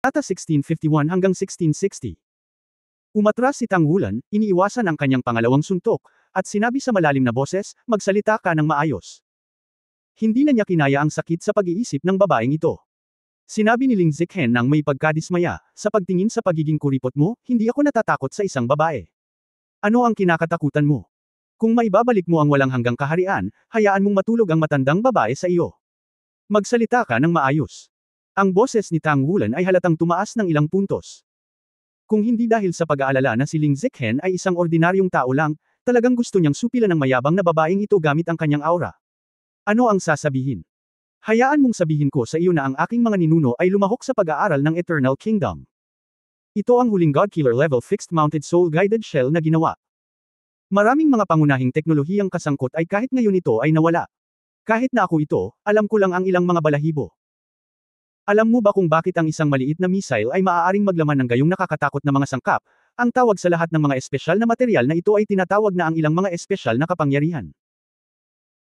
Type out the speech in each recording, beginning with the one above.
Data 1651 hanggang 1660. Umatras si Tang Wulan, iniiwasan ang kanyang pangalawang suntok, at sinabi sa malalim na boses, magsalita ka ng maayos. Hindi na niya kinaya ang sakit sa pag-iisip ng babaeng ito. Sinabi ni Ling Ziqan nang may pagkadismaya, sa pagtingin sa pagiging kuripot mo, hindi ako natatakot sa isang babae. Ano ang kinakatakutan mo? Kung maibabalik mo ang walang hanggang kaharian, hayaan mong matulog ang matandang babae sa iyo. Magsalita ka ng maayos. Ang boses ni Tang Wulan ay halatang tumaas ng ilang puntos. Kung hindi dahil sa pag-aalala na si Ling Ziqan ay isang ordinaryong tao lang, talagang gusto niyang supilan ng mayabang na babaeng ito gamit ang kanyang aura. Ano ang sasabihin? Hayaan mong sabihin ko sa iyo na ang aking mga ninuno ay lumahok sa pag-aaral ng Eternal Kingdom. Ito ang huling Godkiller level fixed mounted soul guided shell na ginawa. Maraming mga pangunahing teknolohiyang kasangkot ay kahit ngayon ito ay nawala. Kahit na ako ito, alam ko lang ang ilang mga balahibo. Alam mo ba kung bakit ang isang maliit na missile ay maaaring maglaman ng gayong nakakatakot na mga sangkap? Ang tawag sa lahat ng mga espesyal na material na ito ay tinatawag na ang ilang mga espesyal na kapangyarihan.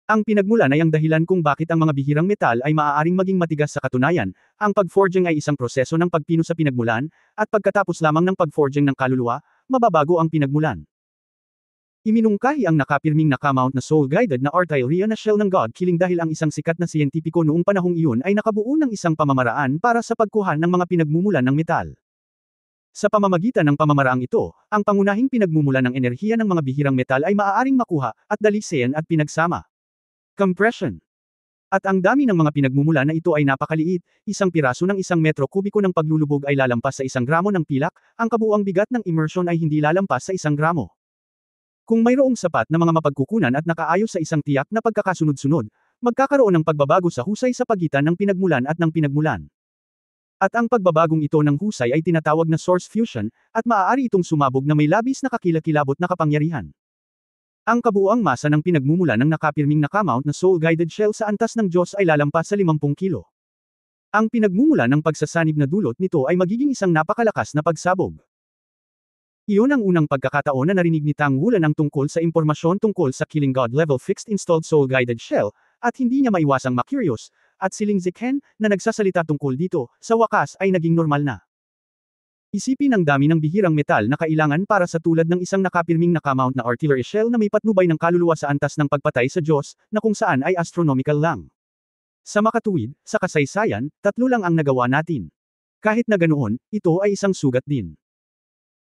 Ang pinagmulan ay ang dahilan kung bakit ang mga bihirang metal ay maaaring maging matigas sa katunayan. Ang pagforging ay isang proseso ng pagpino sa pinagmulan, at pagkatapos lamang ng pagforging ng kaluluwa, mababago ang pinagmulan. Iminungkahi ang nakapirming nakamount na soul-guided na Artilleria na shell ng God-killing dahil ang isang sikat na siyentipiko noong panahong iyon ay nakabuo ng isang pamamaraan para sa pagkuha ng mga pinagmumulan ng metal. Sa pamamagitan ng pamamaraang ito, ang pangunahing pinagmumulan ng enerhiya ng mga bihirang metal ay maaaring makuha, at dalisean at pinagsama. Compression. At ang dami ng mga pinagmumula na ito ay napakaliit, isang piraso ng 1 metro kubiko ng paglulubog ay lalampas sa 1 gramo ng pilak, ang kabuuang bigat ng immersion ay hindi lalampas sa 1 gramo. Kung mayroong sapat na mga mapagkukunan at nakaayos sa isang tiyak na pagkakasunod-sunod, magkakaroon ng pagbabago sa husay sa pagitan ng pinagmulan at ng pinagmulan. At ang pagbabagong ito ng husay ay tinatawag na source fusion, at maaari itong sumabog na may labis na kakilakilabot na kapangyarihan. Ang kabuuang masa ng pinagmumulan ng nakapirming nakamount na soul-guided shell sa antas ng Diyos ay lalampas sa 50 kilo. Ang pinagmumulan ng pagsasanib na dulot nito ay magiging isang napakalakas na pagsabog. Iyon ang unang pagkakataon na narinig ni Tang Wulan ang tungkol sa impormasyon tungkol sa Killing God level fixed installed soul-guided shell, at hindi niya maiwasang ma-curious, at si Ling Ziqan, na nagsasalita tungkol dito, sa wakas ay naging normal na. Isipin ang dami ng bihirang metal na kailangan para sa tulad ng isang nakapirming nakamount na artillery shell na may patnubay ng kaluluwa sa antas ng pagpatay sa Diyos, na kung saan ay astronomical lang. Sa makatuwid, sa kasaysayan, 3 lang ang nagawa natin. Kahit na ganoon, ito ay isang sugat din.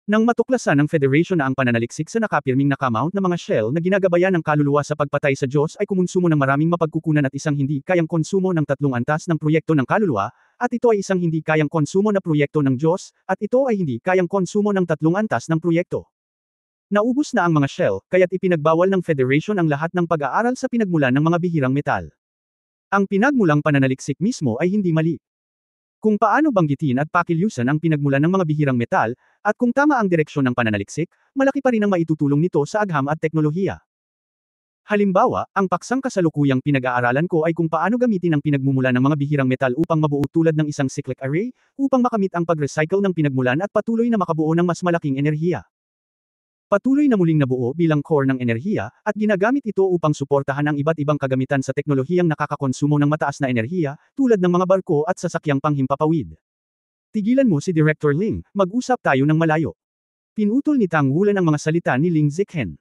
Nang matuklasan ng Federation na ang pananaliksik sa nakapirming nakamount na mga shell na ginagabayan ng kaluluwa sa pagpatay sa Diyos ay kumonsumo ng maraming mapagkukunan at isang hindi kayang konsumo ng 3 antas ng proyekto ng kaluluwa, at ito ay isang hindi kayang konsumo na proyekto ng Diyos, at ito ay hindi kayang konsumo ng 3 antas ng proyekto. Naubos na ang mga shell, kaya't ipinagbawal ng Federation ang lahat ng pag-aaral sa pinagmulan ng mga bihirang metal. Ang pinagmulang pananaliksik mismo ay hindi mali. Kung paano banggitin at pakilyusan ang pinagmulan ng mga bihirang metal, at kung tama ang direksyon ng pananaliksik, malaki pa rin ang maitutulong nito sa agham at teknolohiya. Halimbawa, ang paksang kasalukuyang pinag-aaralan ko ay kung paano gamitin ang pinagmumulan ng mga bihirang metal upang mabuo tulad ng isang cyclic array, upang makamit ang pag-recycle ng pinagmulan at patuloy na makabuo ng mas malaking enerhiya. Patuloy na muling nabuo bilang core ng enerhiya, at ginagamit ito upang suportahan ang iba't ibang kagamitan sa teknolohiyang nakakakonsumo ng mataas na enerhiya, tulad ng mga barko at sasakyang panghimpapawid. Tigilan mo si Director Ling, mag-usap tayo ng malayo. Pinutol ni Tang Wulan ang mga salita ni Ling Ziqan.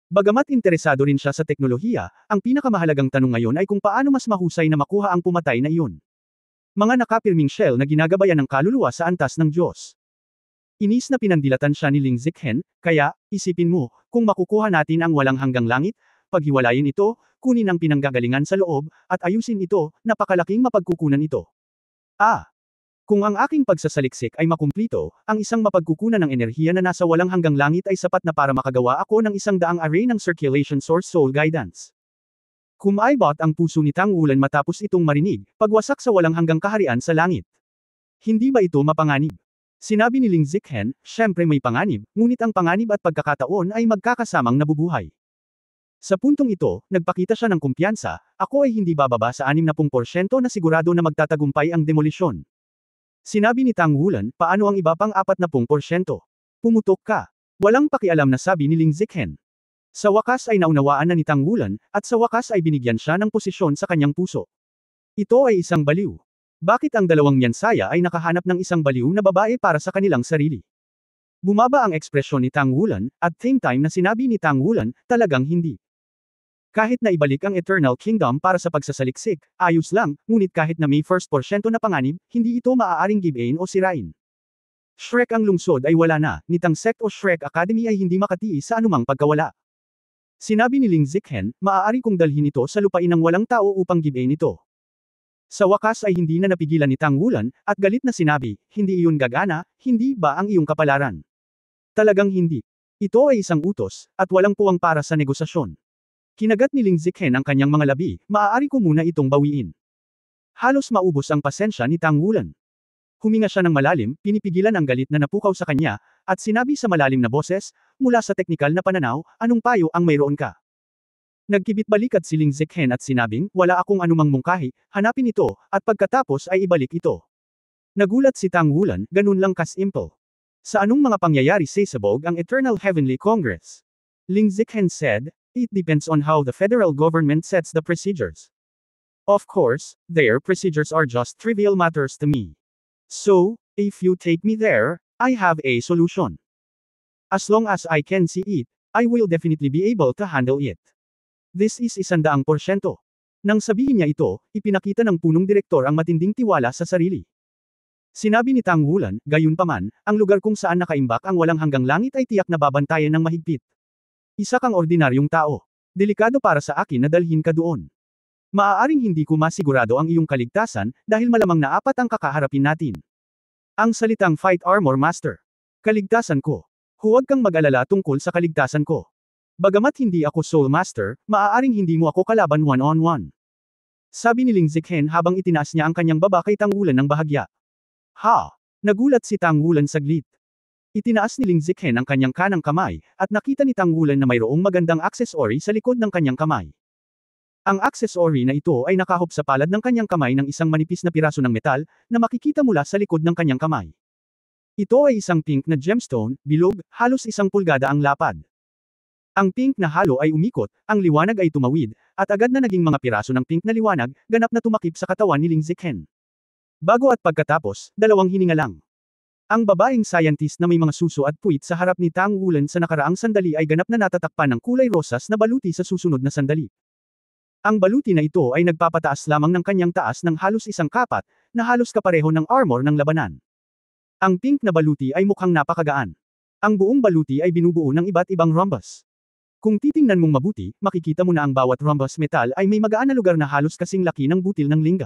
Bagamat interesado rin siya sa teknolohiya, ang pinakamahalagang tanong ngayon ay kung paano mas mahusay na makuha ang pumatay na iyon. Mga nakapirming shell na ginagabayan ng kaluluwa sa antas ng Diyos. Inis na pinandilatan siya ni Ling Ziqan, kaya, isipin mo, kung makukuha natin ang walang hanggang langit, paghiwalayin ito, kunin ang pinanggagalingan sa loob, at ayusin ito, napakalaking mapagkukunan ito. Kung ang aking pagsasaliksik ay makumplito, ang isang mapagkukunan ng enerhiya na nasa walang hanggang langit ay sapat na para makagawa ako ng 100 array ng circulation source soul guidance. Kumaibot ang puso ni Tang Wulan matapos itong marinig, pagwasak sa walang hanggang kaharian sa langit. Hindi ba ito mapanganib? Sinabi ni Ling Ziqan, syempre may panganib, ngunit ang panganib at pagkakataon ay magkakasamang nabubuhay. Sa puntong ito, nagpakita siya ng kumpiyansa, ako ay hindi bababa sa 60% na sigurado na magtatagumpay ang demolisyon. Sinabi ni Tang Wulan, paano ang iba pang 40%? Pumutok ka. Walang pakialam na sabi ni Ling Ziqan. Sa wakas ay naunawaan na ni Tang Wulan, at sa wakas ay binigyan siya ng posisyon sa kanyang puso. Ito ay isang baliw. Bakit ang dalawang miyansaya ay nakahanap ng isang baliw na babae para sa kanilang sarili? Bumaba ang ekspresyon ni Tang Wulan, at same time na sinabi ni Tang Wulan, talagang hindi. Kahit na ibalik ang Eternal Kingdom para sa pagsasaliksik, ayos lang, ngunit kahit na may first porsyento na panganib, hindi ito maaaring gibain o sirain. Shrek ang lungsod ay wala na, nitang sect o Shrek Academy ay hindi makatiis sa anumang pagkawala. Sinabi ni Ling Ziqhen, maaari kong dalhin ito sa lupain ng walang tao upang gibain ito. Sa wakas ay hindi na napigilan ni Tang Wulan, at galit na sinabi, hindi iyon gagana, hindi ba ang iyong kapalaran? Talagang hindi. Ito ay isang utos, at walang puwang para sa negosasyon. Kinagat ni Ling Ziqhen ang kanyang mga labi, maaari ko muna itong bawiin. Halos maubos ang pasensya ni Tang Wulan. Huminga siya ng malalim, pinipigilan ang galit na napukaw sa kanya, at sinabi sa malalim na boses, mula sa teknikal na pananaw, anong payo ang mayroon ka? Nagkibit-balikat si Ling Ziqhen at sinabing, wala akong anumang mungkahi, hanapin ito, at pagkatapos ay ibalik ito. Nagulat si Tang Wulan, ganun lang kasimple. Sa anong mga pangyayari sasabog ang Eternal Heavenly Congress? Ling Ziqhen said, it depends on how the federal government sets the procedures. Of course, their procedures are just trivial matters to me. So, if you take me there, I have a solution. As long as I can see it, I will definitely be able to handle it. This is 100%. Nang sabihin niya ito, ipinakita ng punong direktor ang matinding tiwala sa sarili. Sinabi ni Tang Wulan, gayunpaman, ang lugar kung saan nakaimbak ang walang hanggang langit ay tiyak na babantayan ng mahigpit. Isa kang ordinaryong tao. Delikado para sa akin na dalhin ka doon. Maaaring hindi ko masigurado ang iyong kaligtasan, dahil malamang na apat ang kakaharapin natin. Ang salitang Fight Armor Master. Kaligtasan ko. Huwag kang mag-alala tungkol sa kaligtasan ko. Bagamat hindi ako Soul Master, maaaring hindi mo ako kalaban one-on-one. Sabi ni Ling Ziqhen habang itinaas niya ang kanyang baba kay Tang Wulan ng bahagya. Ha! Nagulat si Tang Wulan saglit. Itinaas ni Ling Ziqhen ang kanyang kanang kamay, at nakita ni Tang Wulan na mayroong magandang accessory sa likod ng kanyang kamay. Ang accessory na ito ay nakahop sa palad ng kanyang kamay ng isang manipis na piraso ng metal, na makikita mula sa likod ng kanyang kamay. Ito ay isang pink na gemstone, bilog, halos 1 pulgada ang lapad. Ang pink na halo ay umikot, ang liwanag ay tumawid, at agad na naging mga piraso ng pink na liwanag, ganap na tumakip sa katawan ni Ling Ziqhen. Bago at pagkatapos, 2 hininga lang. Ang babaeng scientist na may mga suso at puwit sa harap ni Tang Wulan sa nakaraang sandali ay ganap na natatakpan ng kulay rosas na baluti sa susunod na sandali. Ang baluti na ito ay nagpapataas lamang ng kanyang taas ng halos 1 kapat, na halos kapareho ng armor ng labanan. Ang pink na baluti ay mukhang napakagaan. Ang buong baluti ay binubuo ng iba't ibang rhombus. Kung titingnan mong mabuti, makikita mo na ang bawat rhombus metal ay may magaan na lugar na halos kasing laki ng butil ng lingga.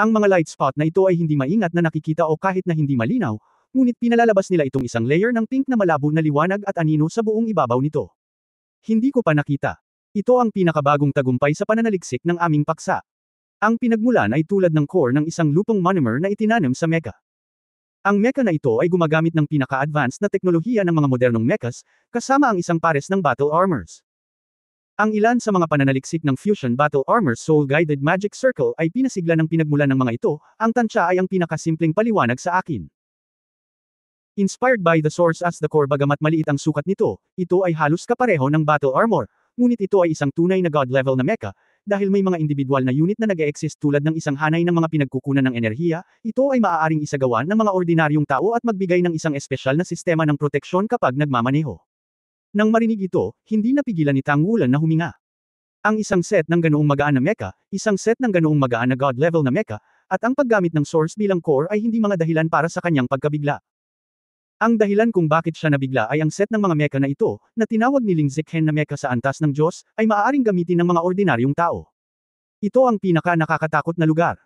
Ang mga light spot na ito ay hindi maingat na nakikita o kahit na hindi malinaw, ngunit pinalalabas nila itong isang layer ng pink na malabo na liwanag at anino sa buong ibabaw nito. Hindi ko pa nakita. Ito ang pinakabagong tagumpay sa pananaliksik ng aming paksa. Ang pinagmulan ay tulad ng core ng isang lupong monomer na itinanim sa mecha. Ang mecha na ito ay gumagamit ng pinaka-advanced na teknolohiya ng mga modernong mechas, kasama ang isang pares ng battle armors. Ang ilan sa mga pananaliksik ng Fusion Battle Armor Soul Guided Magic Circle ay pinasigla ng pinagmulan ng mga ito, ang tansya ay ang pinakasimpleng paliwanag sa akin. Inspired by the source as the core bagamat maliit ang sukat nito, ito ay halos kapareho ng Battle Armor, ngunit ito ay isang tunay na God level na mecha, dahil may mga individual na unit na nag-e-exist tulad ng isang hanay ng mga pinagkukunan ng enerhiya, ito ay maaaring isagawan ng mga ordinaryong tao at magbigay ng isang espesyal na sistema ng proteksyon kapag nagmamaneho. Nang marinig ito, hindi napigilan ni Tang Wulan na huminga. Ang isang set ng ganoong magaan na mecha, isang set ng ganoong magaan na God level na mecha, at ang paggamit ng source bilang core ay hindi mga dahilan para sa kanyang pagkabigla. Ang dahilan kung bakit siya nabigla ay ang set ng mga mecha na ito, na tinawag ni Ling Ziqhen na mecha sa antas ng Diyos, ay maaaring gamitin ng mga ordinaryong tao. Ito ang pinaka-nakakatakot na lugar.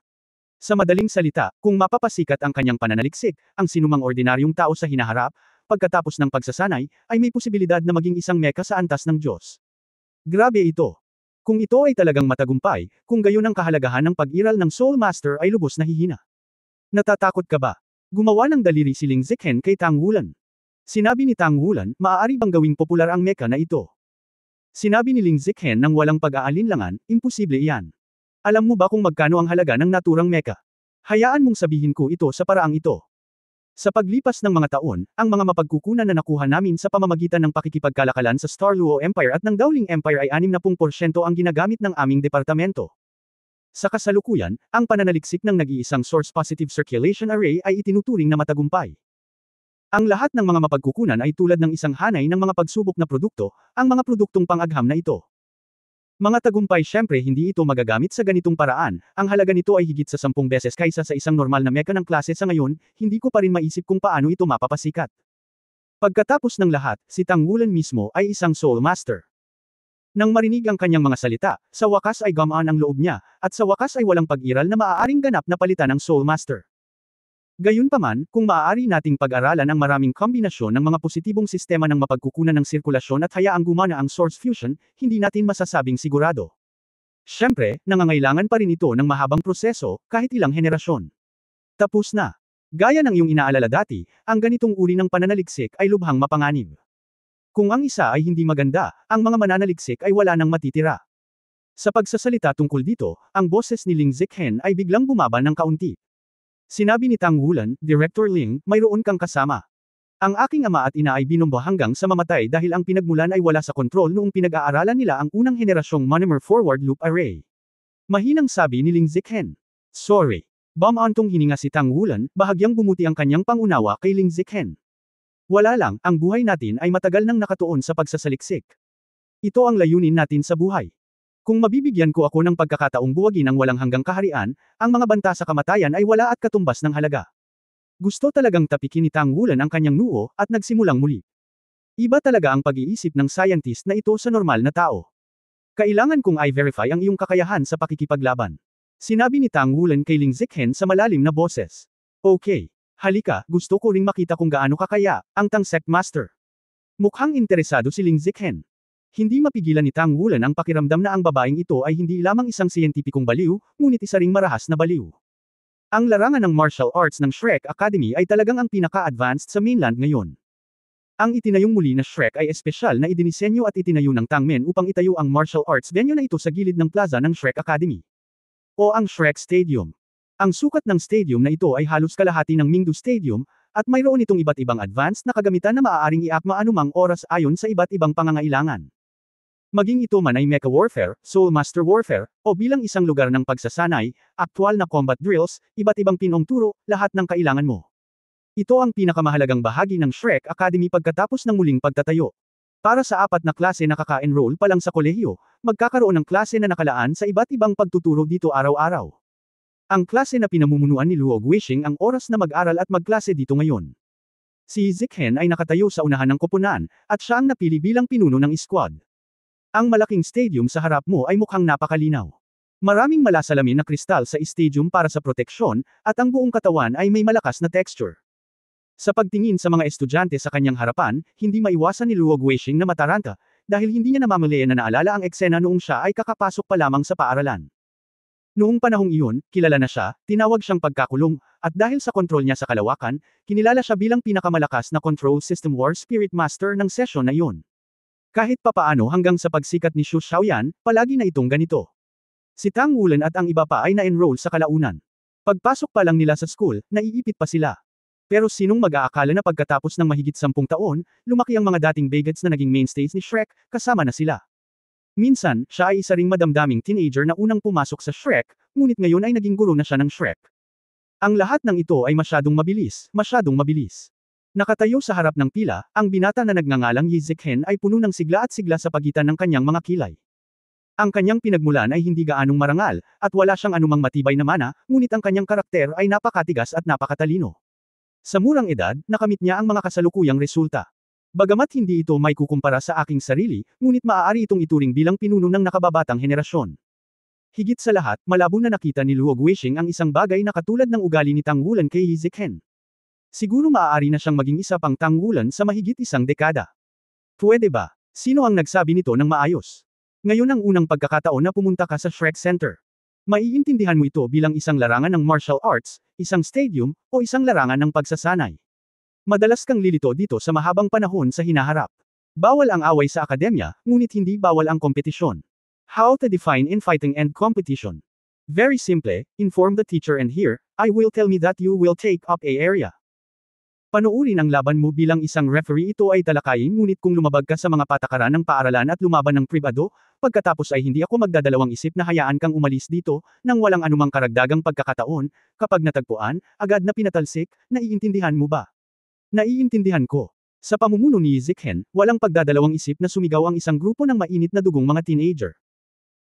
Sa madaling salita, kung mapapasikat ang kanyang pananaliksik, ang sinumang ordinaryong tao sa hinaharap, pagkatapos ng pagsasanay, ay may posibilidad na maging isang mecha sa antas ng Diyos. Grabe ito. Kung ito ay talagang matagumpay, kung gayon ang kahalagahan ng pag-iral ng Soul Master ay lubos na hihina. Natatakot ka ba? Gumawa ng daliri si Ling Ziqhen kay Tang Wulan. Sinabi ni Tang Wulan, maaari bang gawing popular ang mecha na ito? Sinabi ni Ling Ziqhen nang walang pag-aalinlangan, imposible iyan. Alam mo ba kung magkano ang halaga ng naturang mecha? Hayaan mong sabihin ko ito sa paraang ito. Sa paglipas ng mga taon, ang mga mapagkukunan na nakuha namin sa pamamagitan ng pakikipagkalakalan sa Star Luo Empire at ng Dowling Empire ay 60% ang ginagamit ng aming departamento. Sa kasalukuyan, ang pananaliksik ng nag-iisang source positive circulation array ay itinuturing na matagumpay. Ang lahat ng mga mapagkukunan ay tulad ng isang hanay ng mga pagsubok na produkto, ang mga produktong pang-agham na ito. Mga tagumpay syempre hindi ito magagamit sa ganitong paraan, ang halaga nito ay higit sa 10 beses kaysa sa isang normal na meka ng klase sa ngayon, hindi ko pa rin maisip kung paano ito mapapasikat. Pagkatapos ng lahat, si Tang Wulan mismo ay isang Soul Master. Nang marinig ang kanyang mga salita, sa wakas ay gumaan ang loob niya, at sa wakas ay walang pag-iral na maaaring ganap na palitan ng Soul Master. Gayunpaman, kung maaari nating pag-aralan ang maraming kombinasyon ng mga positibong sistema ng mapagkukunan ng sirkulasyon at hayaang gumana ang source fusion, hindi natin masasabing sigurado. Siyempre, nangangailangan pa rin ito ng mahabang proseso, kahit ilang henerasyon. Tapos na. Gaya ng iyong inaalala dati, ang ganitong uri ng pananaliksik ay lubhang mapanganib. Kung ang isa ay hindi maganda, ang mga mananaliksik ay wala nang matitira. Sa pagsasalita tungkol dito, ang boses ni Ling Zichen ay biglang bumaba ng kaunti. Sinabi ni Tang Wulan, Director Ling, mayroon kang kasama. Ang aking ama at ina ay binomba hanggang sa mamatay dahil ang pinagmulan ay wala sa kontrol noong pinag-aaralan nila ang unang henerasyong monomer forward loop array. Mahinang sabi ni Ling Zichen. Sorry. Bumantong hininga si Tang Wulan, bahagyang bumuti ang kanyang pangunawa kay Ling Zichen. Wala lang, ang buhay natin ay matagal nang nakatuon sa pagsasaliksik. Ito ang layunin natin sa buhay. Kung mabibigyan ko ako ng pagkakataong buwagin ang walang hanggang kaharian, ang mga banta sa kamatayan ay wala at katumbas ng halaga. Gusto talagang tapikin ni Tang Wulan ang kanyang noo, at nagsimulang muli. Iba talaga ang pag-iisip ng scientist na ito sa normal na tao. Kailangan kong i-verify ang iyong kakayahan sa pakikipaglaban. Sinabi ni Tang Wulan kay Ling Zichen sa malalim na boses. Okay. Halika, gusto ko ring makita kung gaano kakaya, ang Tangsek Master. Mukhang interesado si Ling Zichen. Hindi mapigilan ni Tang Wulan ang pakiramdam na ang babaeng ito ay hindi lamang isang siyentipikong baliw, ngunit isa ring marahas na baliw. Ang larangan ng martial arts ng Shrek Academy ay talagang ang pinaka-advanced sa mainland ngayon. Ang itinayong muli na Shrek ay espesyal na idinisenyo at itinayo ng Tangmen upang itayo ang martial arts venue na ito sa gilid ng plaza ng Shrek Academy. O ang Shrek Stadium. Ang sukat ng stadium na ito ay halos kalahati ng Mingdu Stadium, at mayroon itong iba't ibang advanced na kagamitan na maaaring iakma anumang oras ayon sa iba't ibang pangangailangan. Maging ito man ay Mecha Warfare, Soul Master Warfare, o bilang isang lugar ng pagsasanay, aktwal na combat drills, iba't ibang pinong turo, lahat ng kailangan mo. Ito ang pinakamahalagang bahagi ng Shrek Academy pagkatapos ng muling pagtatayo. Para sa 4 na klase na kaka-enroll pa lang sa kolehiyo, magkakaroon ng klase na nakalaan sa iba't ibang pagtuturo dito araw-araw. Ang klase na pinamumunuan ni Luo Guixing ang oras na mag-aral at magklase dito ngayon. Si Zichen ay nakatayo sa unahan ng koponan, at siya ang napili bilang pinuno ng squad. Ang malaking stadium sa harap mo ay mukhang napakalinaw. Maraming malasalamin na kristal sa stadium para sa proteksyon, at ang buong katawan ay may malakas na texture. Sa pagtingin sa mga estudyante sa kanyang harapan, hindi maiwasan ni Luo Guixing na mataranta, dahil hindi niya namamalayan na naalala ang eksena noong siya ay kakapasok pa lamang sa paaralan. Noong panahong iyon, kilala na siya, tinawag siyang pagkakulong, at dahil sa kontrol niya sa kalawakan, kinilala siya bilang pinakamalakas na control system war spirit master ng sesyon na iyon. Kahit papaano hanggang sa pagsikat ni Xu Xiaoyan, palagi na itong ganito. Si Tang Wulan at ang iba pa ay na-enroll sa kalaunan. Pagpasok pa lang nila sa school, naiipit pa sila. Pero sinong mag-aakala na pagkatapos ng mahigit 10 taon, lumaki ang mga dating bagets na naging mainstays ni Shrek, kasama na sila. Minsan, siya ay isa ring madamdaming teenager na unang pumasok sa Shrek, ngunit ngayon ay naging guro na siya ng Shrek. Ang lahat ng ito ay masyadong mabilis, masyadong mabilis. Nakatayo sa harap ng pila, ang binata na nagngangalang Yi Zichen ay puno ng sigla at sigla sa pagitan ng kanyang mga kilay. Ang kanyang pinagmulan ay hindi gaanong marangal, at wala siyang anumang matibay na mana, ngunit ang kanyang karakter ay napakatigas at napakatalino. Sa murang edad, nakamit niya ang mga kasalukuyang resulta. Bagamat hindi ito may kukumpara sa aking sarili, ngunit maaari itong ituring bilang pinuno ng nakababatang henerasyon. Higit sa lahat, malabo na nakita ni Luo Guixing ang isang bagay na katulad ng ugali ni Tang Wulan kay Yi Zichen. Siguro maaari na siyang maging isa pang Tang Wulan sa mahigit isang dekada. Pwede ba? Sino ang nagsabi nito ng maayos? Ngayon ang unang pagkakataon na pumunta ka sa Shrek Center. Maiintindihan mo ito bilang isang larangan ng martial arts, isang stadium, o isang larangan ng pagsasanay. Madalas kang lilito dito sa mahabang panahon sa hinaharap. Bawal ang away sa akademya, ngunit hindi bawal ang kompetisyon. How to define infighting and competition? Very simple, inform the teacher and here, I will tell me that you will take up a area. Panuurin ang laban mo bilang isang referee ito ay talakayin ngunit kung lumabag ka sa mga patakaran ng paaralan at lumaban ng pribado, pagkatapos ay hindi ako magdadalawang isip na hayaan kang umalis dito, nang walang anumang karagdagang pagkakataon, kapag natagpuan, agad na pinatalsik, naiintindihan mo ba? Naiintindihan ko. Sa pamumuno ni Zikhen, walang pagdadalawang isip na sumigaw ang isang grupo ng mainit na dugong mga teenager.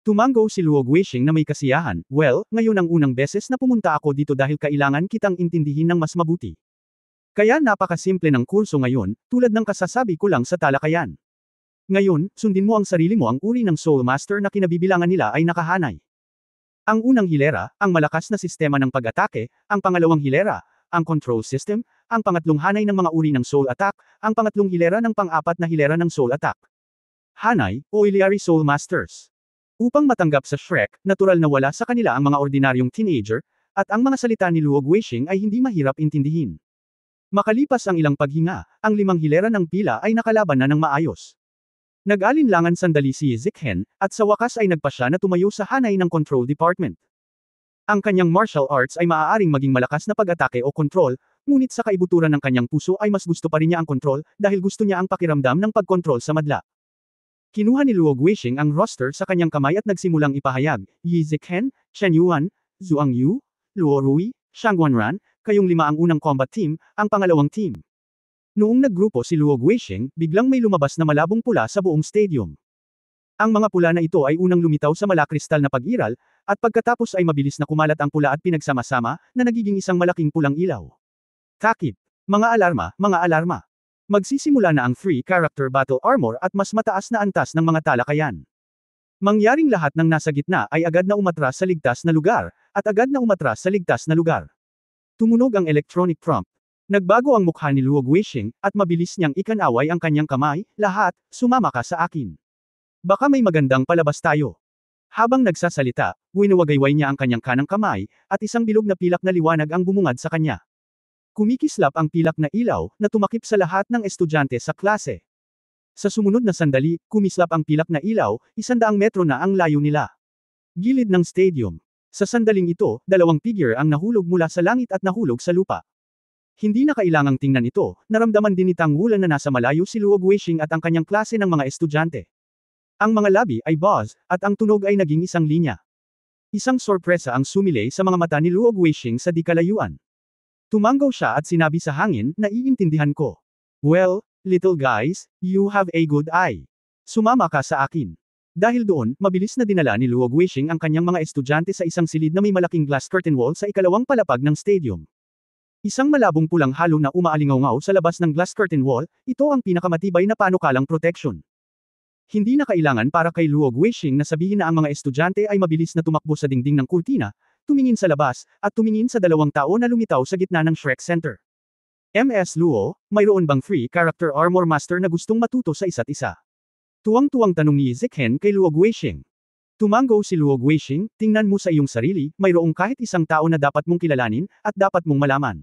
Tumango si Luo Guixing na may kasiyahan, well, ngayon ang unang beses na pumunta ako dito dahil kailangan kitang intindihin ng mas mabuti. Kaya napakasimple ng kurso ngayon, tulad ng kasasabi ko lang sa talakayan. Ngayon, sundin mo ang sarili mo, ang uri ng Soul Master na kinabibilangan nila ay nakahanay. Ang unang hilera, ang malakas na sistema ng pag-atake, ang pangalawang hilera, ang control system, ang pangatlong hanay ng mga uri ng Soul Attack, ang pangatlong hilera ng pang-apat na hilera ng Soul Attack. Hanay, o Iliari Soul Masters. Upang matanggap sa Shrek, natural na wala sa kanila ang mga ordinaryong teenager, at ang mga salita ni Luo Guixing ay hindi mahirap intindihin. Makalipas ang ilang paghinga, ang 5 hilera ng pila ay nakalaban na ng maayos. Nag-alinlangan sandali si Zikhen, at sa wakas ay nagpa siya na tumayo sa hanay ng control department. Ang kanyang martial arts ay maaaring maging malakas na pag-atake o control, ngunit sa kaibuturan ng kanyang puso ay mas gusto pa rin niya ang control, dahil gusto niya ang pakiramdam ng pagkontrol sa madla. Kinuha ni Luo Guixing ang roster sa kanyang kamay at nagsimulang ipahayag, Yi Zikhen, Chen Yuan, Zhuang Yu, Luo Rui, Shang Guanran, kayong 5 ang unang combat team, ang pangalawang team. Noong naggrupo si Luo Guixing, biglang may lumabas na malabong pula sa buong stadium. Ang mga pula na ito ay unang lumitaw sa malakristal na pag-iral, at pagkatapos ay mabilis na kumalat ang pula at pinagsama-sama, na nagiging isang malaking pulang ilaw. Takip. Mga alarma, mga alarma. Magsisimula na ang 3-character battle armor at mas mataas na antas ng mga talakayan. Mangyaring lahat ng nasa gitna ay agad na umatras sa ligtas na lugar, at agad na umatras sa ligtas na lugar. Tumunog ang electronic prompt. Nagbago ang mukha ni Luo Guixing, at mabilis niyang ikanaway ang kanyang kamay, lahat, sumama ka sa akin. Baka may magandang palabas tayo. Habang nagsasalita, winuwagayway niya ang kanyang kanang kamay, at isang bilog na pilak na liwanag ang bumungad sa kanya. Kumikislap ang pilak na ilaw, na tumakip sa lahat ng estudyante sa klase. Sa sumunod na sandali, kumislap ang pilak na ilaw, 100 metro na ang layo nila. Gilid ng stadium. Sa sandaling ito, 2 figure ang nahulog mula sa langit at nahulog sa lupa. Hindi na kailangang tingnan ito, naramdaman din ni Tang Wulan na nasa malayo si Luo Guixing at ang kanyang klase ng mga estudyante. Ang mga labi ay buzz, at ang tunog ay naging isang linya. Isang sorpresa ang sumilay sa mga mata ni Luo Guixing sa di kalayuan. Tumanggaw siya at sinabi sa hangin, naiintindihan ko. Well, little guys, you have a good eye. Sumama ka sa akin. Dahil doon, mabilis na dinala ni Luo Guixing ang kanyang mga estudyante sa isang silid na may malaking glass curtain wall sa ikalawang palapag ng stadium. Isang malabong pulang halo na umaalingaw sa labas ng glass curtain wall, ito ang pinakamatibay na panukalang protection. Hindi na kailangan para kay Luo Guixing na sabihin na ang mga estudyante ay mabilis na tumakbo sa dingding ng kurtina, tumingin sa labas, at tumingin sa 2 tao na lumitaw sa gitna ng Shrek Center. Ms. Luo, mayroon bang 3-character armor master na gustong matuto sa isa't isa? Tuwang-tuwang tanong ni Zikhen kay Luo Guixing. Tumango si Luo Guixing, tingnan mo sa iyong sarili, mayroong kahit isang tao na dapat mong kilalanin, at dapat mong malaman.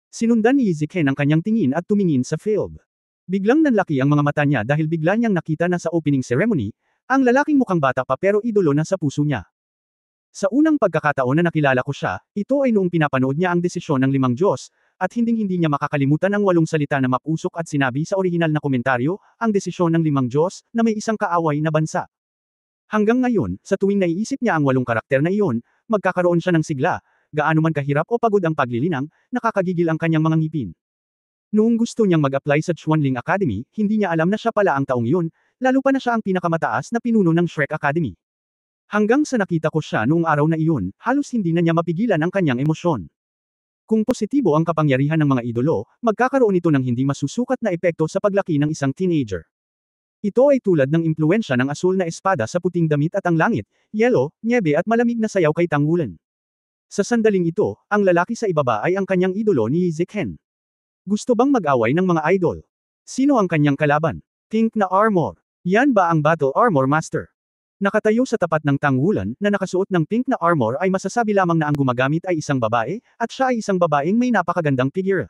Sinundan ni Zikhen ang kanyang tingin at tumingin sa field. Biglang nanlaki ang mga mata niya dahil bigla niyang nakita na sa opening ceremony, ang lalaking mukhang bata pa pero idolo na sa puso niya. Sa unang pagkakataon na nakilala ko siya, ito ay noong pinapanood niya ang desisyon ng 5 Diyos, at hinding-hindi niya makakalimutan ang 8 salita na mapusok at sinabi sa orihinal na komentaryo, ang desisyon ng 5 Diyos, na may isang kaaway na bansa. Hanggang ngayon, sa tuwing naiisip niya ang 8 karakter na iyon, magkakaroon siya ng sigla, gaano man kahirap o pagod ang paglilinang, nakakagigil ang kanyang mga ngipin. Noong gusto niyang mag-apply sa Chuanling Academy, hindi niya alam na siya pala ang taong iyon, lalo pa na siya ang pinakamataas na pinuno ng Shrek Academy. Hanggang sa nakita ko siya noong araw na iyon, halos hindi na niya mapigilan ang kanyang emosyon. Kung positibo ang kapangyarihan ng mga idolo, magkakaroon ito ng hindi masusukat na epekto sa paglaki ng isang teenager. Ito ay tulad ng impluwensya ng asul na espada sa puting damit at ang langit, yelo, nyebe at malamig na sayaw kay Tang Wulan. Sa sandaling ito, ang lalaki sa ibaba ay ang kanyang idolo ni Zikhen. Gusto bang mag-away ng mga idol? Sino ang kanyang kalaban? Pink na armor. Yan ba ang Battle Armor Master? Nakatayo sa tapat ng Tang Wulan, na nakasuot ng pink na armor ay masasabi lamang na ang gumagamit ay isang babae, at siya ay isang babaeng may napakagandang figure.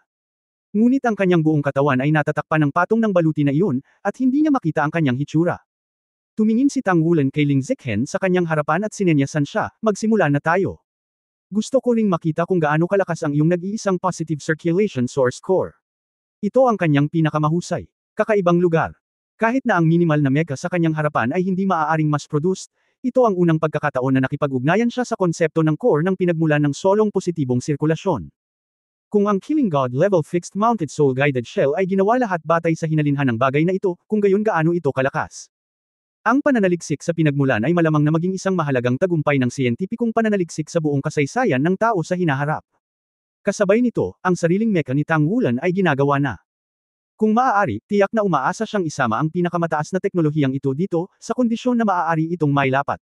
Ngunit ang kanyang buong katawan ay natatakpan ng patong ng baluti na iyon, at hindi niya makita ang kanyang hitsura. Tumingin si Tang Wulan kay Ling Zikhen sa kanyang harapan at sinenyasan siya, magsimula na tayo. Gusto ko ring makita kung gaano kalakas ang iyong nag-iisang positive circulation source core. Ito ang kanyang pinakamahusay. Kakaibang lugar. Kahit na ang minimal na mecha sa kanyang harapan ay hindi maaaring mass-produced, ito ang unang pagkakataon na nakipag-ugnayan siya sa konsepto ng core ng pinagmulan ng solong positibong sirkulasyon. Kung ang Killing God level fixed mounted soul guided shell ay ginawa lahat batay sa hinalinhan ng bagay na ito, kung gayon gaano ito kalakas. Ang pananaliksik sa pinagmulan ay malamang na maging isang mahalagang tagumpay ng siyentipikong pananaliksik sa buong kasaysayan ng tao sa hinaharap. Kasabay nito, ang sariling mecha ni Tang Wulan ay ginagawa na. Kung maaari, tiyak na umaasa siyang isama ang pinakamataas na teknolohiyang ito dito, sa kondisyon na maaari itong mailapat.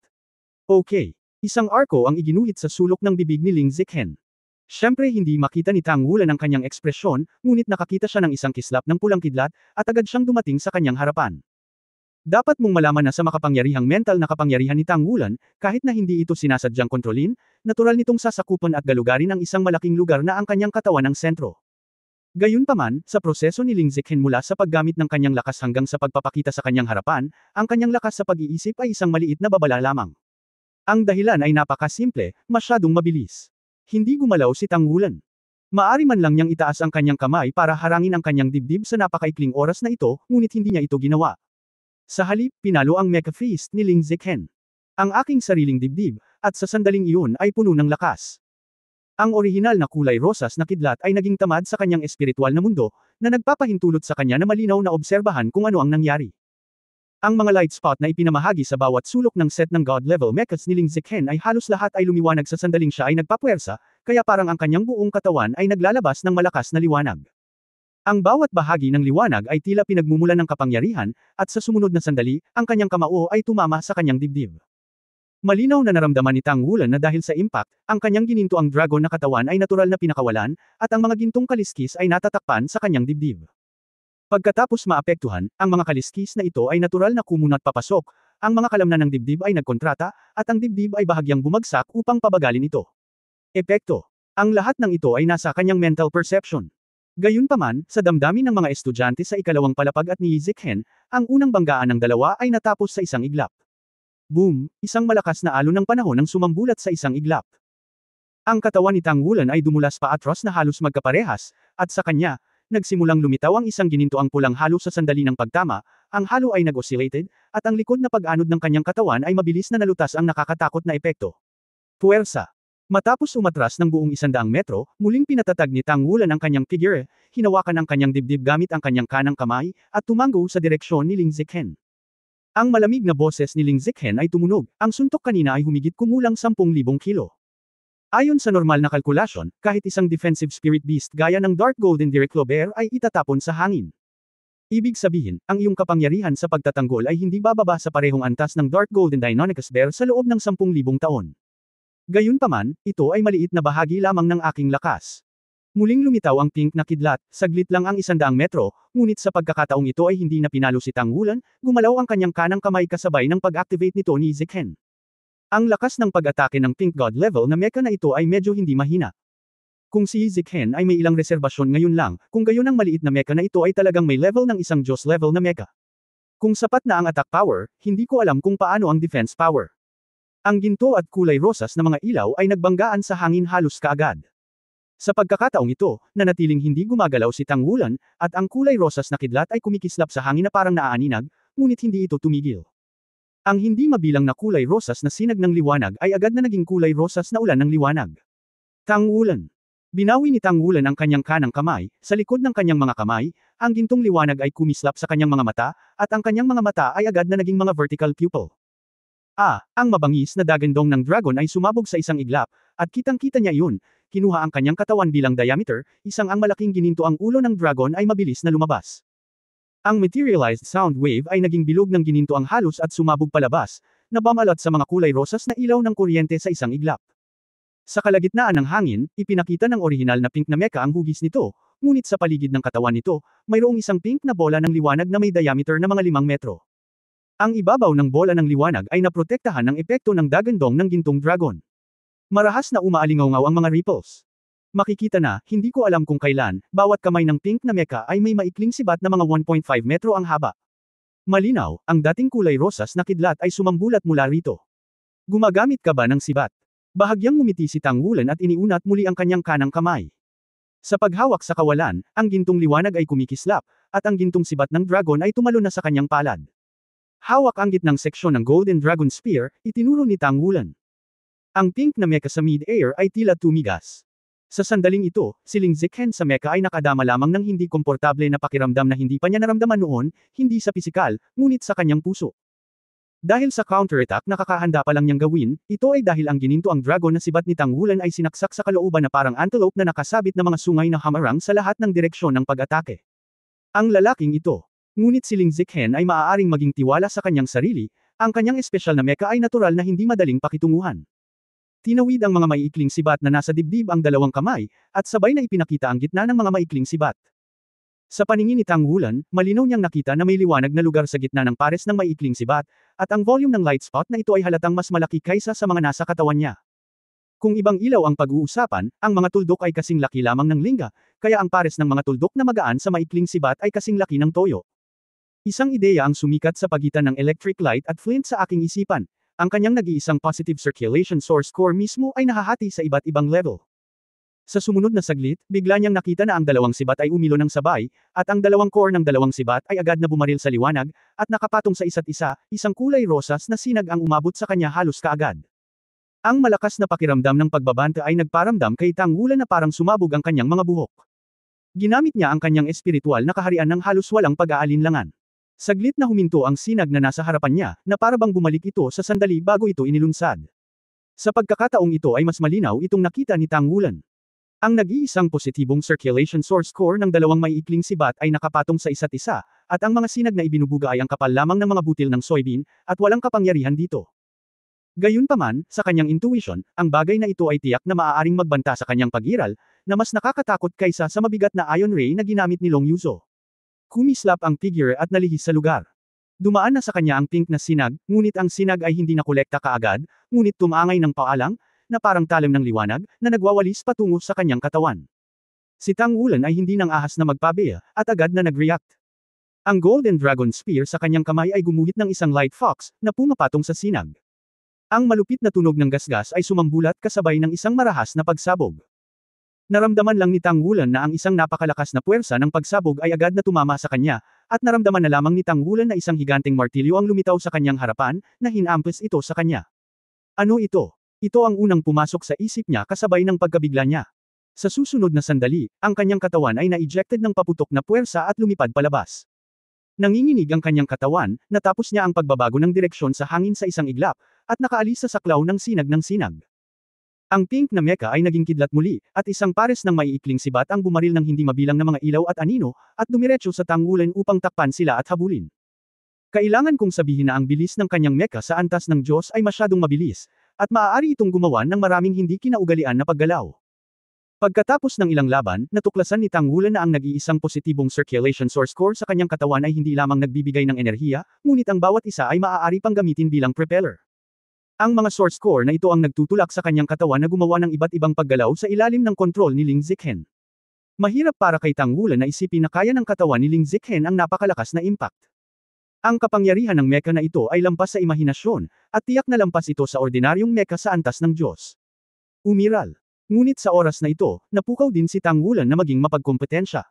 Okay. Isang arko ang iginuhit sa sulok ng bibig ni Ling Ziqhen. Siyempre hindi makita ni Tang Wulan ang kanyang ekspresyon, ngunit nakakita siya ng isang kislap ng pulang kidlat, at agad siyang dumating sa kanyang harapan. Dapat mong malaman na sa makapangyarihang mental na kapangyarihan ni Tang Wulan, kahit na hindi ito sinasadyang kontrolin, natural nitong sasakupan at galugarin ang isang malaking lugar na ang kanyang katawan ng sentro. Gayunpaman, sa proseso ni Ling Ziqhen mula sa paggamit ng kanyang lakas hanggang sa pagpapakita sa kanyang harapan, ang kanyang lakas sa pag-iisip ay isang maliit na babala lamang. Ang dahilan ay napakasimple, masyadong mabilis. Hindi gumalaw si Tang Wulan. Maari man lang niyang itaas ang kanyang kamay para harangin ang kanyang dibdib sa napakaikling oras na ito, ngunit hindi niya ito ginawa. Sa halip, pinalo ang Mecha Fist ni Ling Ziqhen. Ang aking sariling dibdib, at sa sandaling iyon ay puno ng lakas. Ang orihinal na kulay rosas na kidlat ay naging tamad sa kanyang espiritual na mundo, na nagpapahintulot sa kanya na malinaw na obserbahan kung ano ang nangyari. Ang mga light spot na ipinamahagi sa bawat sulok ng set ng God level mechas ni Ling Ziqhen ay halos lahat ay lumiwanag sa sandaling siya ay nagpapuwersa, kaya parang ang kanyang buong katawan ay naglalabas ng malakas na liwanag. Ang bawat bahagi ng liwanag ay tila pinagmumulan ng kapangyarihan, at sa sumunod na sandali, ang kanyang kamao ay tumama sa kanyang dibdib. Malinaw na naramdaman ni Tang Wulan na dahil sa impact, ang kanyang gininto ang dragon na katawan ay natural na pinakawalan, at ang mga gintong kaliskis ay natatakpan sa kanyang dibdib. Pagkatapos maapektuhan, ang mga kaliskis na ito ay natural na kumunat papasok, ang mga kalamnan ng dibdib ay nagkontrata, at ang dibdib ay bahagyang bumagsak upang pabagalin ito. Epekto. Ang lahat ng ito ay nasa kanyang mental perception. Gayunpaman, sa damdamin ng mga estudyante sa ikalawang palapag at ni Ziqhen, ang unang banggaan ng dalawa ay natapos sa isang iglap. Boom! Isang malakas na alon ng panahon ang sumambulat sa isang iglap. Ang katawan ni Tang Wulan ay dumulas pa atros na halos magkaparehas, at sa kanya, nagsimulang lumitaw ang isang ginintoang pulang halo sa sandali ng pagtama, ang halo ay nag-oscillated, at ang likod na pag-anod ng kanyang katawan ay mabilis na nalutas ang nakakatakot na epekto. Puwersa. Matapos umatras ng buong 100 metro, muling pinatatag ni Tang Wulan ang kanyang figure, hinawakan ang kanyang dibdib gamit ang kanyang kanang kamay, at tumango sa direksyon ni Ling Ziqhen. Ang malamig na boses ni Ling Ziqhen ay tumunog, ang suntok kanina ay humigit kumulang 10,000 kilo. Ayon sa normal na kalkulasyon, kahit isang defensive spirit beast gaya ng Dark Golden Direclobear ay itatapon sa hangin. Ibig sabihin, ang iyong kapangyarihan sa pagtatanggol ay hindi bababa sa parehong antas ng Dark Golden Deinonychus Bear sa loob ng 10,000 taon. Gayunpaman, ito ay maliit na bahagi lamang ng aking lakas. Muling lumitaw ang pink na kidlat, saglit lang ang 100 metro, ngunit sa pagkakataong ito ay hindi na pinalo si Tang Wulan, gumalaw ang kanyang kanang kamay kasabay ng pag-activate nito ni Ziqhen. Ang lakas ng pag-atake ng pink god level na mecha na ito ay medyo hindi mahina. Kung si Ziqhen ay may ilang reserbasyon ngayon lang, kung gayon ang maliit na mecha na ito ay talagang may level ng isang Diyos level na mecha. Kung sapat na ang attack power, hindi ko alam kung paano ang defense power. Ang ginto at kulay rosas na mga ilaw ay nagbanggaan sa hangin halos kaagad. Sa pagkakataong ito, nanatiling hindi gumagalaw si Tang Wulan, at ang kulay rosas na kidlat ay kumikislap sa hangin na parang naaaninag, ngunit hindi ito tumigil. Ang hindi mabilang na kulay rosas na sinag ng liwanag ay agad na naging kulay rosas na ulan ng liwanag. Tang Wulan. Binawi ni Tang Wulan ang kanyang kanang kamay, sa likod ng kanyang mga kamay, ang gintong liwanag ay kumislap sa kanyang mga mata, at ang kanyang mga mata ay agad na naging mga vertical pupil. Ang mabangis na dagandong ng dragon ay sumabog sa isang iglap, at kitang-kita niya iyon, kinuha ang kanyang katawan bilang diameter, isang ang malaking gininto ang ulo ng dragon ay mabilis na lumabas. Ang materialized sound wave ay naging bilog ng gininto ang halos at sumabog palabas, na bamalat sa mga kulay rosas na ilaw ng kuryente sa isang iglap. Sa kalagitnaan ng hangin, ipinakita ng orihinal na pink na mecha ang hugis nito, ngunit sa paligid ng katawan nito, mayroong isang pink na bola ng liwanag na may diameter na mga 5 metro. Ang ibabaw ng bola ng liwanag ay naprotektahan ng epekto ng dagandong ng gintong dragon. Marahas na umaalingaw-ngaw ang mga ripples. Makikita na, hindi ko alam kung kailan, bawat kamay ng pink na mecha ay may maikling sibat na mga 1.5 metro ang haba. Malinaw, ang dating kulay rosas na kidlat ay sumambulat mula rito. Gumagamit ka ba ng sibat? Bahagyang ngumiti si Tang Wulan at iniunat muli ang kanyang kanang kamay. Sa paghawak sa kawalan, ang gintong liwanag ay kumikislap, at ang gintong sibat ng dragon ay tumalon na sa kanyang palad. Hawak ang gitnang seksyon ng Golden Dragon Spear, itinuro ni Tang Wulan. Ang pink na mecha sa mid-air ay tila tumigas. Sa sandaling ito, si Ling Zichen sa mecha ay nakadama lamang ng hindi komportable na pakiramdam na hindi pa niya naramdaman noon, hindi sa pisikal, ngunit sa kanyang puso. Dahil sa counterattack na kakahanda pa lang niyang gawin, ito ay dahil ang gininto ang dragon na sibat ni Tang Wulan ay sinaksak sa kalooban na parang antelope na nakasabit na mga sungay na hamarang sa lahat ng direksyon ng pag-atake. Ang lalaking ito. Ngunit si Ling Zichen ay maaaring maging tiwala sa kanyang sarili, ang kanyang espesyal na mecha ay natural na hindi madaling pakitunguhan. Tinawid ang mga maiikling sibat na nasa dibdib ang dalawang kamay, at sabay na ipinakita ang gitna ng mga maikling sibat. Sa paningin ni Tang Wulan, malinaw niyang nakita na may liwanag na lugar sa gitna ng pares ng maiikling sibat, at ang volume ng light spot na ito ay halatang mas malaki kaysa sa mga nasa katawan niya. Kung ibang ilaw ang pag-uusapan, ang mga tuldok ay kasing laki lamang ng lingga, kaya ang pares ng mga tuldok na magaan sa maikling sibat ay kasing laki ng toyo. Isang ideya ang sumikat sa pagitan ng electric light at flint sa aking isipan. Ang kanyang nag-iisang positive circulation source core mismo ay nahahati sa iba't ibang level. Sa sumunod na saglit, bigla niyang nakita na ang dalawang sibat ay umilo ng sabay, at ang dalawang core ng dalawang sibat ay agad na bumaril sa liwanag, at nakapatong sa isa't isa, isang kulay rosas na sinag ang umabot sa kanya halos kaagad. Ang malakas na pakiramdam ng pagbabanta ay nagparamdam kay Tang Wulan na parang sumabog ang kanyang mga buhok. Ginamit niya ang kanyang espiritual na kaharian ng halos walang pag-aalinlangan. Saglit na huminto ang sinag na nasa harapan niya, na parabang bumalik ito sa sandali bago ito inilunsad. Sa pagkakataong ito ay mas malinaw itong nakita ni Tang Wulan. Ang nag-iisang positibong circulation source core ng dalawang maiikling sibat ay nakapatong sa isa't isa, at ang mga sinag na ibinubuga ay ang kapal lamang ng mga butil ng soybean, at walang kapangyarihan dito. Gayunpaman, sa kanyang intuition, ang bagay na ito ay tiyak na maaaring magbanta sa kanyang pag-iral, na mas nakakatakot kaysa sa mabigat na ion ray na ginamit ni Long Yuzo. Kumislap ang figure at nalihis sa lugar. Dumaan na sa kanya ang pink na sinag, ngunit ang sinag ay hindi nakolekta kaagad, ngunit tumangay ng paalang, na parang talim ng liwanag, na nagwawalis patungo sa kanyang katawan. Si Tang Wulan ay hindi nang ahas na magpabeya, at agad na nag-react. Ang Golden Dragon Spear sa kanyang kamay ay gumuhit ng isang light fox, na pumapatong sa sinag. Ang malupit na tunog ng gasgas ay sumambulat kasabay ng isang marahas na pagsabog. Naramdaman lang ni Tang Wulan na ang isang napakalakas na puwersa ng pagsabog ay agad na tumama sa kanya, at naramdaman na lamang ni Tang Wulan na isang higanteng martilyo ang lumitaw sa kanyang harapan, na hinampes ito sa kanya. Ano ito? Ito ang unang pumasok sa isip niya kasabay ng pagkabigla niya. Sa susunod na sandali, ang kanyang katawan ay na-ejected ng paputok na puwersa at lumipad palabas. Nanginginig ang kanyang katawan, natapos niya ang pagbabago ng direksyon sa hangin sa isang iglap, at nakaalis sa saklaw ng sinag. Ang pink na mecha ay naging kidlat muli, at isang pares ng maiikling sibat ang bumaril ng hindi mabilang na mga ilaw at anino, at dumiretso sa Tang Wulan upang takpan sila at habulin. Kailangan kong sabihin na ang bilis ng kanyang mecha sa antas ng Diyos ay masyadong mabilis, at maaari itong gumawa ng maraming hindi kinaugalian na paggalaw. Pagkatapos ng ilang laban, natuklasan ni Tang Wulan na ang nag-iisang positibong circulation source core sa kanyang katawan ay hindi lamang nagbibigay ng enerhiya, ngunit ang bawat isa ay maaari pang gamitin bilang propeller. Ang mga source core na ito ang nagtutulak sa kanyang katawan na gumawa ng iba't ibang paggalaw sa ilalim ng kontrol ni Ling Zichen. Mahirap para kay Tang Wulan na isipin na kaya ng katawan ni Ling Zichen ang napakalakas na impact. Ang kapangyarihan ng mecha na ito ay lampas sa imahinasyon, at tiyak na lampas ito sa ordinaryong mecha sa antas ng Diyos. Umiral. Ngunit sa oras na ito, napukaw din si Tang Wulan na maging mapagkompetensya.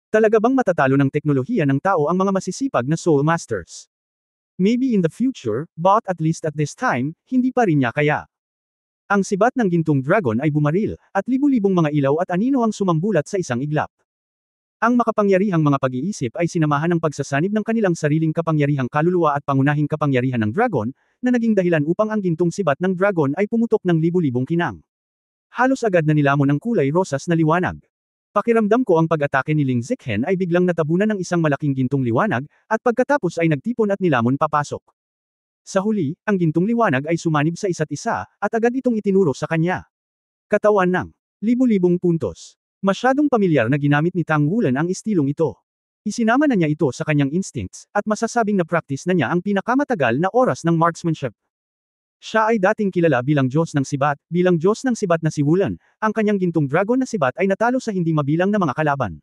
Talaga bang matatalo ng teknolohiya ng tao ang mga masisipag na Soul Masters? Maybe in the future, but at least at this time, hindi pa rin niya kaya. Ang sibat ng gintong dragon ay bumaril, at libu-libong mga ilaw at anino ang sumambulat sa isang iglap. Ang makapangyarihang mga pag-iisip ay sinamahan ng pagsasanib ng kanilang sariling kapangyarihang kaluluwa at pangunahing kapangyarihan ng dragon, na naging dahilan upang ang gintong sibat ng dragon ay pumutok ng libu-libong kinang. Halos agad na nilamon ng kulay rosas na liwanag. Pakiramdam ko ang pag-atake ni Ling Zichen ay biglang natabunan ng isang malaking gintong liwanag, at pagkatapos ay nagtipon at nilamon papasok. Sa huli, ang gintong liwanag ay sumanib sa isa't isa, at agad itong itinuro sa kanya. Katawan ng libu-libong puntos. Masyadong pamilyar na ginamit ni Tang Wulan ang istilong ito. Isinama na niya ito sa kanyang instincts, at masasabing na practice na niya ang pinakamatagal na oras ng marksmanship. Siya ay dating kilala bilang Diyos ng Sibat, bilang Diyos ng Sibat na si Wulan, ang kanyang gintong dragon na sibat ay natalo sa hindi mabilang na mga kalaban.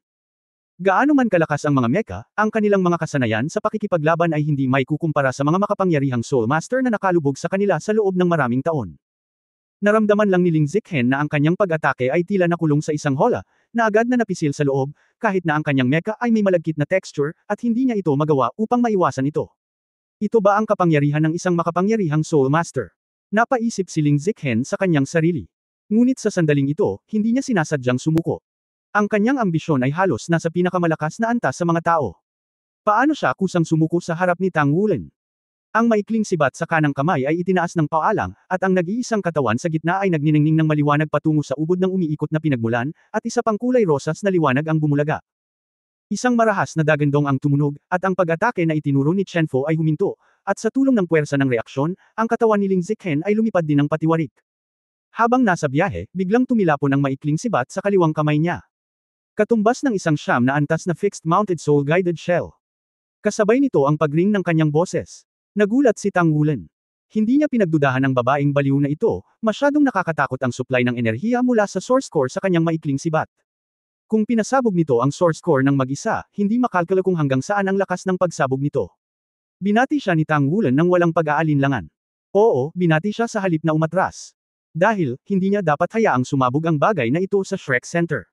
Gaano man kalakas ang mga mecha, ang kanilang mga kasanayan sa pakikipaglaban ay hindi may kukumpara sa mga makapangyarihang Soul Master na nakalubog sa kanila sa loob ng maraming taon. Naramdaman lang ni Ling Ziqhen na ang kanyang pag-atake ay tila nakulong sa isang hola, na agad na napisil sa loob, kahit na ang kanyang mecha ay may malagkit na texture, at hindi niya ito magawa upang maiwasan ito. Ito ba ang kapangyarihan ng isang makapangyarihang Soul Master? Napaisip si Ling Ziqhen sa kanyang sarili. Ngunit sa sandaling ito, hindi niya sinasadyang sumuko. Ang kanyang ambisyon ay halos nasa pinakamalakas na antas sa mga tao. Paano siya kusang sumuko sa harap ni Tang Wulen? Ang maikling sibat sa kanang kamay ay itinaas ng paalang, at ang nag-iisang katawan sa gitna ay nagniningning ng maliwanag patungo sa ubod ng umiikot na pinagmulan, at isa pang kulay rosas na liwanag ang bumulaga. Isang marahas na dagandong ang tumunog, at ang pag-atake na itinuro ni Chenfo ay huminto, at sa tulong ng puwersa ng reaksyon, ang katawan ni Ling Ziqhen ay lumipad din ng patiwarik. Habang nasa biyahe, biglang tumilapon ang maikling sibat sa kaliwang kamay niya. Katumbas ng isang siyam na antas na fixed-mounted soul-guided shell. Kasabay nito ang pagring ng kanyang boses. Nagulat si Tang Wulen. Hindi niya pinagdudahan ang babaeng baliw na ito, masyadong nakakatakot ang supply ng enerhiya mula sa source core sa kanyang maikling sibat. Kung pinasabog nito ang source core ng mag-isa, hindi makalkula kung hanggang saan ang lakas ng pagsabog nito. Binati siya ni Tang Wulen nang walang pag-aalinlangan. Oo, binati siya sa halip na umatras. Dahil, hindi niya dapat hayaang sumabog ang bagay na ito sa Shrek Center.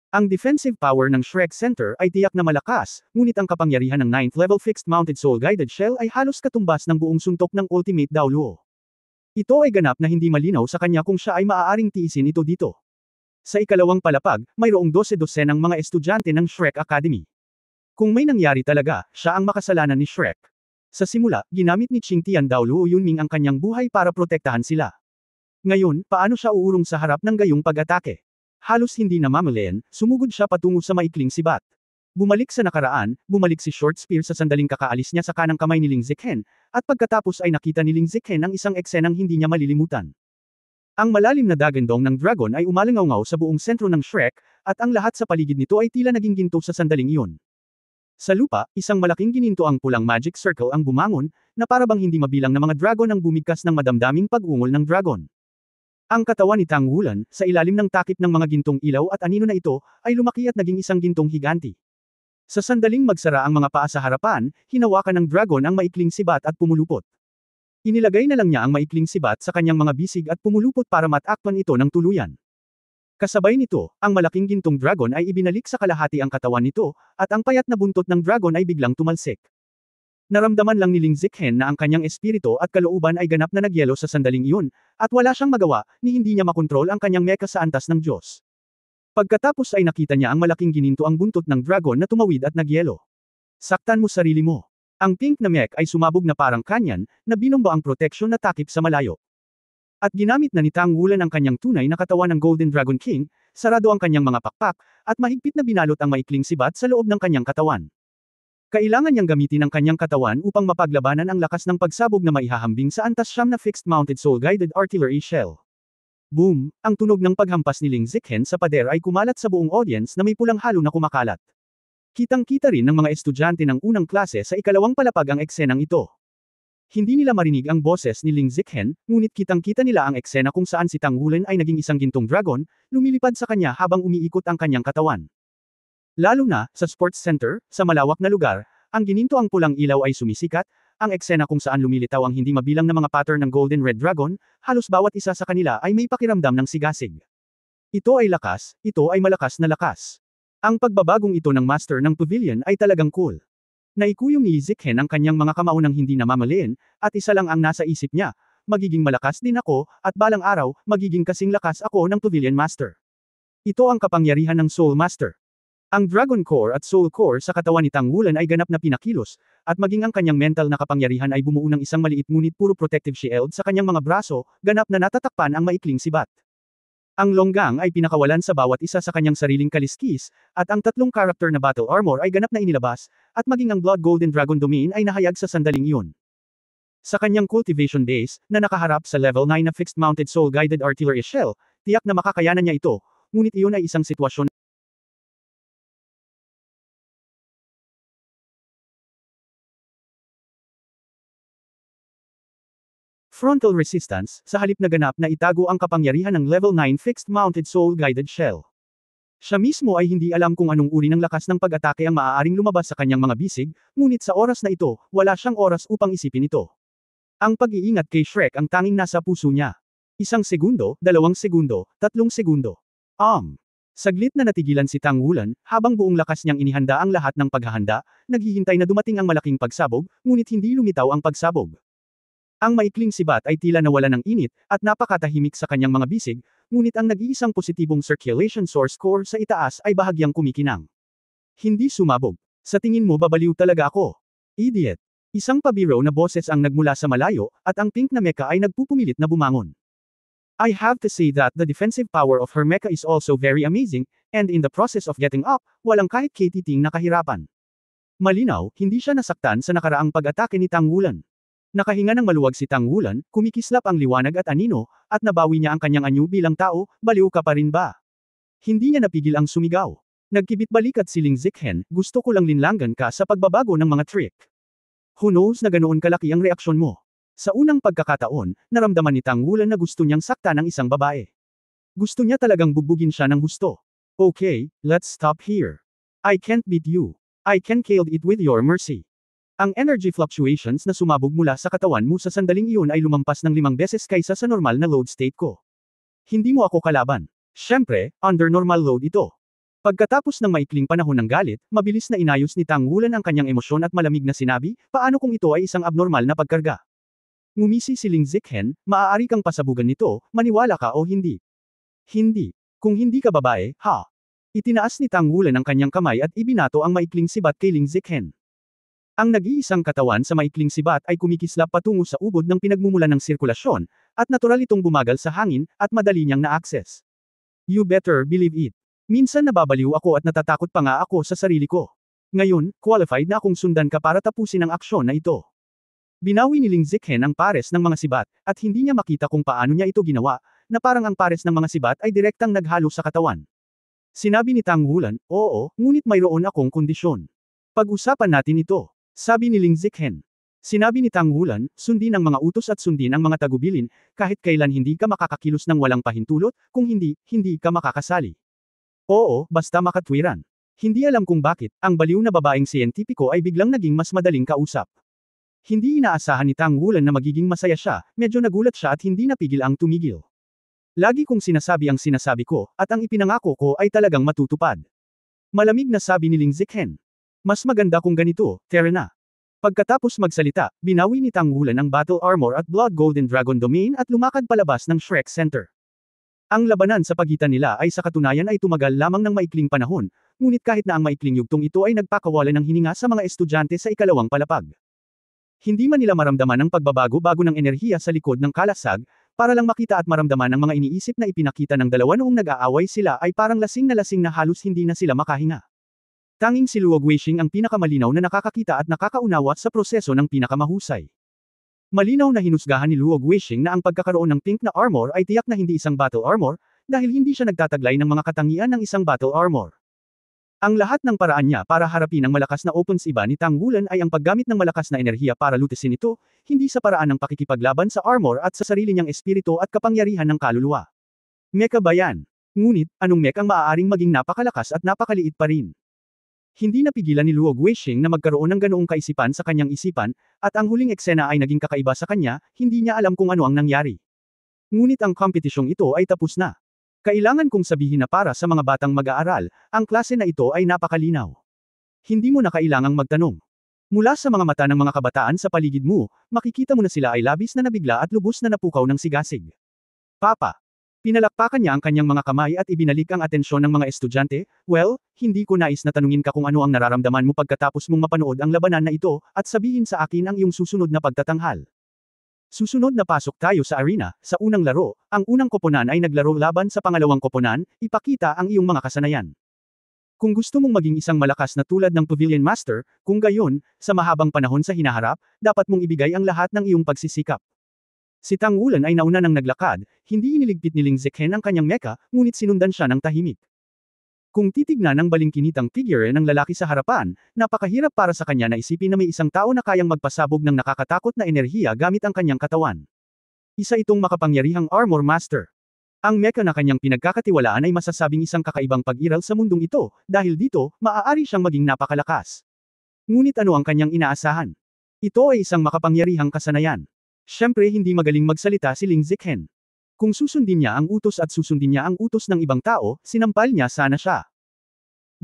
Ang defensive power ng Shrek Center ay tiyak na malakas, ngunit ang kapangyarihan ng 9th level fixed-mounted soul-guided shell ay halos katumbas ng buong suntok ng Ultimate Dao Luo. Ito ay ganap na hindi malinaw sa kanya kung siya ay maaaring tiisin ito dito. Sa ikalawang palapag, mayroong 12-dosenang mga estudyante ng Shrek Academy. Kung may nangyari talaga, siya ang makasalanan ni Shrek. Sa simula, ginamit ni Qingtian Dao Luo Yunming ang kanyang buhay para protektahan sila. Ngayon, paano siya uurong sa harap ng gayong pag-atake? Halos hindi na mamalayan, sumugod siya patungo sa maikling sibat. Bumalik sa nakaraan, bumalik si Short Spear sa sandaling kakaalis niya sa kanang kamay ni Ling Ziqhen, at pagkatapos ay nakita ni Ling Ziqhen ang isang eksenang hindi niya malilimutan. Ang malalim na dagandong ng dragon ay umalangaw sa buong sentro ng Shrek, at ang lahat sa paligid nito ay tila naging ginto sa sandaling iyon. Sa lupa, isang malaking gininto ang pulang magic circle ang bumangon, na parabang hindi mabilang na mga dragon ang bumigkas ng madamdaming pag-ungol ng dragon. Ang katawan ni Tang Wulen, sa ilalim ng takip ng mga gintong ilaw at anino na ito, ay lumaki at naging isang gintong higanti. Sa sandaling magsara ang mga paa sa harapan, hinawakan ng dragon ang maikling sibat at pumulupot. Inilagay na lang niya ang maikling sibat sa kanyang mga bisig at pumulupot para matakpan ito ng tuluyan. Kasabay nito, ang malaking gintong dragon ay ibinalik sa kalahati ang katawan nito, at ang payat na buntot ng dragon ay biglang tumalsik. Naramdaman lang ni Ling Ziqhen na ang kanyang espiritu at kalooban ay ganap na nagyelo sa sandaling iyon, at wala siyang magawa, ni hindi niya makontrol ang kanyang mecha sa antas ng Diyos. Pagkatapos ay nakita niya ang malaking gininto ang buntot ng dragon na tumawid at nagyelo. Saktan mo sarili mo. Ang pink na mech ay sumabog na parang kanyan, na binomba ang proteksyon na takip sa malayo. At ginamit na ni Tang Wulen ang kanyang tunay na katawan ng Golden Dragon King, sarado ang kanyang mga pakpak, at mahigpit na binalot ang maikling sibat sa loob ng kanyang katawan. Kailangan niyang gamitin ang kanyang katawan upang mapaglabanan ang lakas ng pagsabog na maihahambing sa antas siyam na fixed-mounted soul-guided artillery shell. Boom! Ang tunog ng paghampas ni Ling Ziqhen sa pader ay kumalat sa buong audience na may pulang halo na kumakalat. Kitang-kita rin ng mga estudyante ng unang klase sa ikalawang palapag ang eksenang ito. Hindi nila marinig ang boses ni Ling Ziqhen, ngunit kitang-kita nila ang eksena kung saan si Tang Wulen ay naging isang gintong dragon, lumilipad sa kanya habang umiikot ang kanyang katawan. Lalo na, sa sports center, sa malawak na lugar, ang gininto ang pulang ilaw ay sumisikat, ang eksena kung saan lumilitaw ang hindi mabilang na mga pattern ng Golden Red Dragon, halos bawat isa sa kanila ay may pakiramdam ng sigasig. Ito ay lakas, ito ay malakas na lakas. Ang pagbabagong ito ng master ng pavilion ay talagang cool. Naikuyong ni Ziqhen ang kanyang mga kamao ng hindi namamaliin, at isa lang ang nasa isip niya, magiging malakas din ako, at balang araw, magiging kasing lakas ako ng pavilion master. Ito ang kapangyarihan ng Soul Master. Ang Dragon Core at Soul Core sa katawan ni Tang Wulen ay ganap na pinakilos, at maging ang kanyang mental na kapangyarihan ay bumuo ng isang maliit ngunit puro protective shield sa kanyang mga braso, ganap na natatakpan ang maikling sibat. Ang longgang ay pinakawalan sa bawat isa sa kanyang sariling kaliskis, at ang tatlong character na battle armor ay ganap na inilabas, at maging ang Blood Golden Dragon Domain ay nahayag sa sandaling iyon. Sa kanyang cultivation base, na nakaharap sa level 9 na fixed-mounted soul-guided artillery shell, tiyak na makakayanan niya ito, ngunit iyon ay isang sitwasyon frontal resistance, sa halip na ganap na itago ang kapangyarihan ng level 9 fixed-mounted soul-guided shell. Siya mismo ay hindi alam kung anong uri ng lakas ng pag-atake ang maaaring lumabas sa kanyang mga bisig, ngunit sa oras na ito, wala siyang oras upang isipin ito. Ang pag-iingat kay Shrek ang tanging nasa puso niya. 1 segundo, 2 segundo, 3 segundo. Saglit na natigilan si Tang Wulan, habang buong lakas niyang inihanda ang lahat ng paghahanda, naghihintay na dumating ang malaking pagsabog, ngunit hindi lumitaw ang pagsabog. Ang maikling sibat ay tila nawala ng init, at napakatahimik sa kanyang mga bisig, ngunit ang nag-iisang positibong circulation source core sa itaas ay bahagyang kumikinang. Hindi sumabog. Sa tingin mo babaliw talaga ako? Idiot. Isang pabiro na boses ang nagmula sa malayo, at ang pink na mecha ay nagpupumilit na bumangon. I have to say that the defensive power of her mecha is also very amazing, and in the process of getting up, walang kahit katiting na kahirapan. Malinaw, hindi siya nasaktan sa nakaraang pag-atake ni Tang Wulan. Nakahinga ng maluwag si Tang Wulan, kumikislap ang liwanag at anino, at nabawi niya ang kanyang anyo bilang tao, baliw ka pa rin ba? Hindi niya napigil ang sumigaw. Nagkibit balikat si Ling Ziqhen, gusto ko lang linlangan ka sa pagbabago ng mga trick. Who knows na ganoon kalaki ang reaksyon mo? Sa unang pagkakataon, naramdaman ni Tang Wulan na gusto niyang saktan ng isang babae. Gusto niya talagang bugbugin siya ng husto. Okay, let's stop here. I can't beat you. I can kill it with your mercy. Ang energy fluctuations na sumabog mula sa katawan mo sa sandaling iyon ay lumampas ng 5 beses kaysa sa normal na load state ko. Hindi mo ako kalaban. Siyempre, under normal load ito. Pagkatapos ng maikling panahon ng galit, mabilis na inayos ni Tang Wulan ang kanyang emosyon at malamig na sinabi, paano kung ito ay isang abnormal na pagkarga? Ngumisi si Ling Ziqhen, maaari kang pasabugan nito, maniwala ka o hindi. Hindi. Kung hindi ka babae, ha? Itinaas ni Tang Wulan ang kanyang kamay at ibinato ang maikling sibat kay Ling Ziqhen. Ang nag-iisang katawan sa maikling sibat ay kumikislap patungo sa ubod ng pinagmumulan ng sirkulasyon, at natural itong bumagal sa hangin, at madali niyang na-access. You better believe it. Minsan nababaliw ako at natatakot pa nga ako sa sarili ko. Ngayon, qualified na akong sundan ka para tapusin ang aksyon na ito. Binawi ni Ling Ziqhen ang pares ng mga sibat, at hindi niya makita kung paano niya ito ginawa, na parang ang pares ng mga sibat ay direktang naghalo sa katawan. Sinabi ni Tang Wulan, oo, ngunit mayroon akong kondisyon. Pag-usapan natin ito. Sabi ni Ling Ziqhen. Sinabi ni Tang Wulan, sundin ang mga utos at sundin ang mga tagubilin, kahit kailan hindi ka makakakilos ng walang pahintulot, kung hindi, hindi ka makakasali. Oo, basta makatwiran. Hindi alam kung bakit, ang baliw na babaeng siyentipiko ay biglang naging mas madaling kausap. Hindi inaasahan ni Tang Wulan na magiging masaya siya, medyo nagulat siya at hindi napigil ang tumigil. Lagi kong sinasabi ang sinasabi ko, at ang ipinangako ko ay talagang matutupad. Malamig na sabi ni Ling Ziqhen. Mas maganda kung ganito, tara na. Pagkatapos magsalita, binawi ni Tang Wulan ang Battle Armor at Blood Golden Dragon Domain at lumakad palabas ng Shrek Center. Ang labanan sa pagitan nila ay sa katunayan ay tumagal lamang ng maikling panahon, ngunit kahit na ang maikling yugtong ito ay nagpakawalan ng hininga sa mga estudyante sa ikalawang palapag. Hindi man nila maramdaman ang pagbabago-bago ng enerhiya sa likod ng kalasag, para lang makita at maramdaman ang mga iniisip na ipinakita ng dalawa noong nag-aaway sila ay parang lasing na halos hindi na sila makahinga. Tanging si Luo Guixing ang pinakamalinaw na nakakakita at nakakaunawa sa proseso ng pinakamahusay. Malinaw na hinusgahan ni Luo Guixing na ang pagkakaroon ng pink na armor ay tiyak na hindi isang battle armor, dahil hindi siya nagtataglay ng mga katangian ng isang battle armor. Ang lahat ng paraan niya para harapin ang malakas na opens iba ni Tang Wulan ay ang paggamit ng malakas na enerhiya para lutisin ito, hindi sa paraan ng pakikipaglaban sa armor at sa sarili niyang espiritu at kapangyarihan ng kaluluwa. Mecha ba yan? Ngunit, anong mech ang maaaring maging napakalakas at napakaliit pa rin? Hindi napigilan ni Luo Guixing na magkaroon ng ganoong kaisipan sa kanyang isipan, at ang huling eksena ay naging kakaiba sa kanya, hindi niya alam kung ano ang nangyari. Ngunit ang kompetisyong ito ay tapos na. Kailangan kong sabihin na para sa mga batang mag-aaral, ang klase na ito ay napakalinaw. Hindi mo na kailangang magtanong. Mula sa mga mata ng mga kabataan sa paligid mo, makikita mo na sila ay labis na nabigla at lubos na napukaw ng sigasig. Papa. Pinalakpakan niya ang kanyang mga kamay at ibinalik ang atensyon ng mga estudyante, well, hindi ko nais na tanungin ka kung ano ang nararamdaman mo pagkatapos mong mapanood ang labanan na ito, at sabihin sa akin ang iyong susunod na pagtatanghal. Susunod na pasok tayo sa arena, sa unang laro, ang unang koponan ay naglaro laban sa pangalawang koponan, ipakita ang iyong mga kasanayan. Kung gusto mong maging isang malakas na tulad ng Pavilion Master, kung gayon, sa mahabang panahon sa hinaharap, dapat mong ibigay ang lahat ng iyong pagsisikap. Si Tang Wulan ay nauna ng naglakad, hindi iniligpit ni Ling Ziqhen ang kanyang mecha, ngunit sinundan siya ng tahimik. Kung titignan ang balingkinitang figure ng lalaki sa harapan, napakahirap para sa kanya na isipin na may isang tao na kayang magpasabog ng nakakatakot na enerhiya gamit ang kanyang katawan. Isa itong makapangyarihang Armor Master. Ang mecha na kanyang pinagkakatiwalaan ay masasabing isang kakaibang pag-iral sa mundong ito, dahil dito, maaari siyang maging napakalakas. Ngunit ano ang kanyang inaasahan? Ito ay isang makapangyarihang kasanayan. Siyempre hindi magaling magsalita si Ling Ziqhen. Kung susundin niya ang utos at susundin niya ang utos ng ibang tao, sinampal niya sana siya.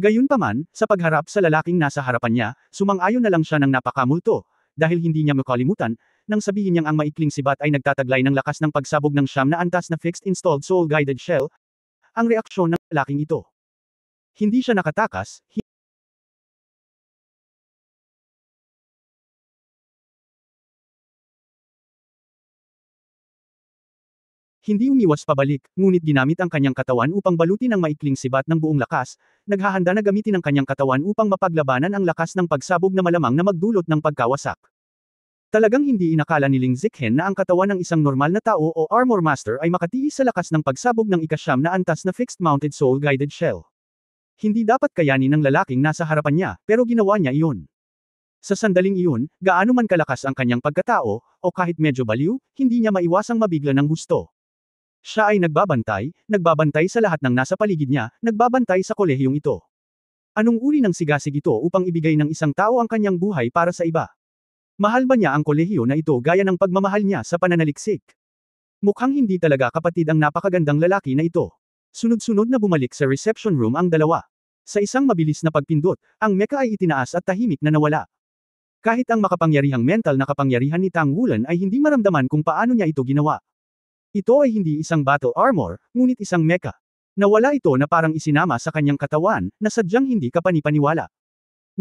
Gayunpaman, sa pagharap sa lalaking nasa harapan niya, sumang-ayon na lang siya ng napakamulto, dahil hindi niya makalimutan, nang sabihin niyang ang maikling sibat ay nagtataglay ng lakas ng pagsabog ng siyam na antas na fixed installed soul-guided shell, ang reaksyon ng lalaking ito. Hindi siya nakatakas, hindi umiwas pabalik, ngunit ginamit ang kanyang katawan upang balutin ang maikling sibat ng buong lakas, naghahanda na gamitin ang kanyang katawan upang mapaglabanan ang lakas ng pagsabog na malamang na magdulot ng pagkawasak. Talagang hindi inakala ni Ling Ziqan na ang katawan ng isang normal na tao o Armor Master ay makatiis sa lakas ng pagsabog ng ikasyam na antas na fixed-mounted soul-guided shell. Hindi dapat kayanin ng lalaking nasa harapan niya, pero ginawa niya iyon. Sa sandaling iyon, gaano man kalakas ang kanyang pagkatao, o kahit medyo baliw, hindi niya maiwasang mabigla ng husto. Siya ay nagbabantay sa lahat ng nasa paligid niya, nagbabantay sa kolehiyong ito. Anong uri ng sigasig ito upang ibigay ng isang tao ang kanyang buhay para sa iba? Mahal ba niya ang kolehiyo na ito gaya ng pagmamahal niya sa pananaliksik? Mukhang hindi talaga kapatid ang napakagandang lalaki na ito. Sunod-sunod na bumalik sa reception room ang dalawa. Sa isang mabilis na pagpindot, ang mecha ay itinaas at tahimik na nawala. Kahit ang makapangyarihang mental na kapangyarihan ni Tang Wulan ay hindi maramdaman kung paano niya ito ginawa. Ito ay hindi isang battle armor, ngunit isang mecha. Nawala ito na parang isinama sa kanyang katawan, na sadyang hindi kapanipaniwala.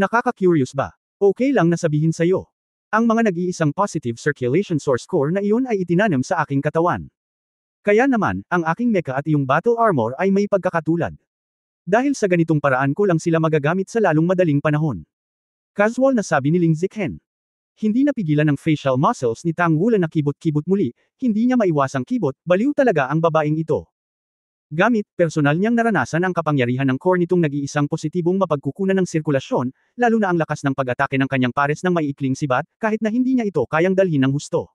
Nakaka-curious ba? Okay lang na sabihin sa'yo. Ang mga nag-iisang positive circulation source core na iyon ay itinanam sa aking katawan. Kaya naman, ang aking mecha at iyong battle armor ay may pagkakatulad. Dahil sa ganitong paraan ko lang sila magagamit sa lalong madaling panahon. Casual na sabi ni Ling Ziqan. Hindi napigilan ng facial muscles ni Tang Wulan na kibot-kibot muli, hindi niya maiwasang kibot, baliw talaga ang babaeng ito. Gamit, personal niyang naranasan ang kapangyarihan ng core nitong nag-iisang positibong mapagkukunan ng sirkulasyon, lalo na ang lakas ng pag-atake ng kanyang pares ng maiikling sibat, kahit na hindi niya ito kayang dalhin ng husto.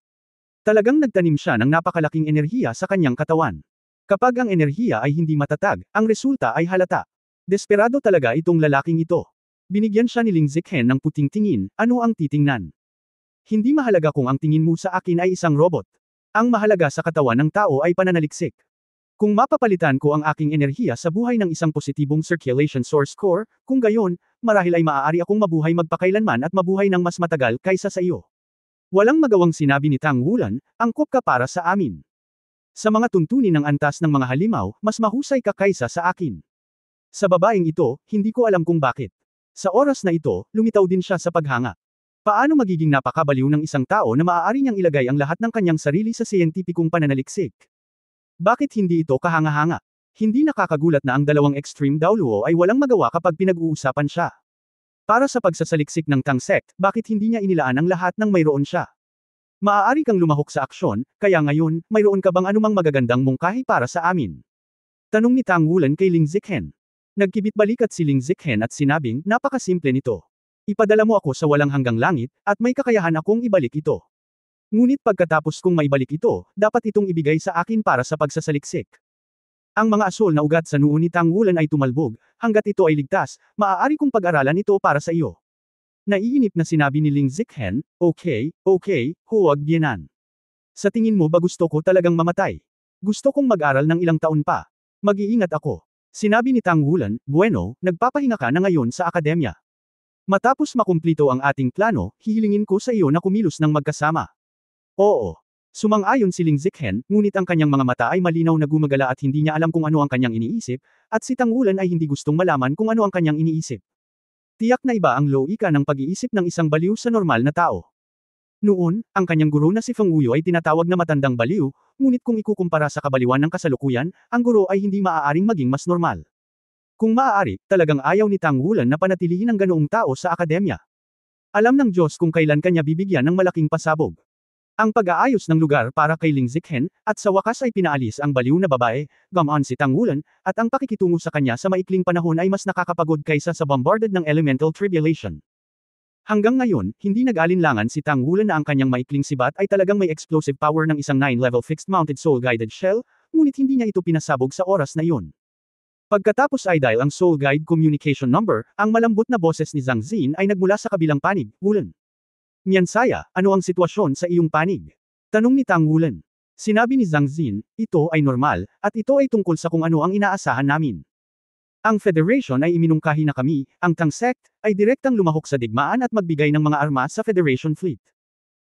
Talagang nagtanim siya ng napakalaking enerhiya sa kanyang katawan. Kapag ang enerhiya ay hindi matatag, ang resulta ay halata. Desperado talaga itong lalaking ito. Binigyan siya ni Ling Ziqan ng puting tingin, ano ang titingnan? Hindi mahalaga kung ang tingin mo sa akin ay isang robot. Ang mahalaga sa katawan ng tao ay pananaliksik. Kung mapapalitan ko ang aking enerhiya sa buhay ng isang positibong circulation source core, kung gayon, marahil ay maaari akong mabuhay magpakailanman at mabuhay ng mas matagal kaysa sa iyo. Walang magawang sinabi ni Tang Wulan, angkop ka para sa amin. Sa mga tuntunin ng antas ng mga halimaw, mas mahusay ka kaysa sa akin. Sa babaeng ito, hindi ko alam kung bakit. Sa oras na ito, lumitaw din siya sa paghanga. Paano magiging napakabaliw ng isang tao na maaari niyang ilagay ang lahat ng kanyang sarili sa siyentipikong pananaliksik? Bakit hindi ito kahanga-hanga? Hindi nakakagulat na ang dalawang extreme Daoluo ay walang magawa kapag pinag-uusapan siya. Para sa pagsasaliksik ng Tang Sect, bakit hindi niya inilaan ang lahat ng mayroon siya? Maaari kang lumahok sa aksyon, kaya ngayon, mayroon ka bang anumang magagandang mungkahi para sa amin? Tanong ni Tang Wulan kay Ling Ziqan. Nagkibit balikat si Ling Ziqan at sinabing, napakasimple nito. Ipadala mo ako sa walang hanggang langit, at may kakayahan akong ibalik ito. Ngunit pagkatapos kong maibalik ito, dapat itong ibigay sa akin para sa pagsasaliksik. Ang mga asol na ugat sa noo ni Tang Wulan ay tumalbog, hanggat ito ay ligtas, maaari kong pag-aralan ito para sa iyo. Naiinip na sinabi ni Ling Ziqan, okay, huwag biyenan. Sa tingin mo ba gusto ko talagang mamatay? Gusto kong mag-aral ng ilang taon pa. Mag-iingat ako. Sinabi ni Tang Wulan, bueno, nagpapahinga ka na ngayon sa akademya. Matapos makumplito ang ating plano, hihilingin ko sa iyo na kumilos ng magkasama. Oo. Sumang-ayon si Ling Ziqan, ngunit ang kanyang mga mata ay malinaw na gumagala at hindi niya alam kung ano ang kanyang iniisip, at si Tang Wulan ay hindi gustong malaman kung ano ang kanyang iniisip. Tiyak na iba ang loika ng pag-iisip ng isang baliw sa normal na tao. Noon, ang kanyang guro na si Feng Wuyo ay tinatawag na matandang baliw, ngunit kung ikukumpara sa kabaliwan ng kasalukuyan, ang guro ay hindi maaaring maging mas normal. Kung maaari, talagang ayaw ni Tang Wulan na panatilihin ang ganoong tao sa akademya. Alam ng Diyos kung kailan kanya bibigyan ng malaking pasabog. Ang pag-aayos ng lugar para kay Ling Ziqan, at sa wakas ay pinaalis ang baliw na babae, gamaan si Tang Wulan, at ang pakikitungo sa kanya sa maikling panahon ay mas nakakapagod kaysa sa bombarded ng elemental tribulation. Hanggang ngayon, hindi nag-alinlangan si Tang Wulan na ang kanyang maikling sibat ay talagang may explosive power ng isang 9-level fixed-mounted soul-guided shell, ngunit hindi niya ito pinasabog sa oras na iyon. Pagkatapos ay dial ang Soul Guide Communication Number, ang malambot na boses ni Zhang Xin ay nagmula sa kabilang panig, Wulan. Miansaya, ano ang sitwasyon sa iyong panig? Tanong ni Tang Wulan. Sinabi ni Zhang Xin, ito ay normal, at ito ay tungkol sa kung ano ang inaasahan namin. Ang Federation ay iminungkahi na kami, ang Tang Sect, ay direktang lumahok sa digmaan at magbigay ng mga armas sa Federation Fleet.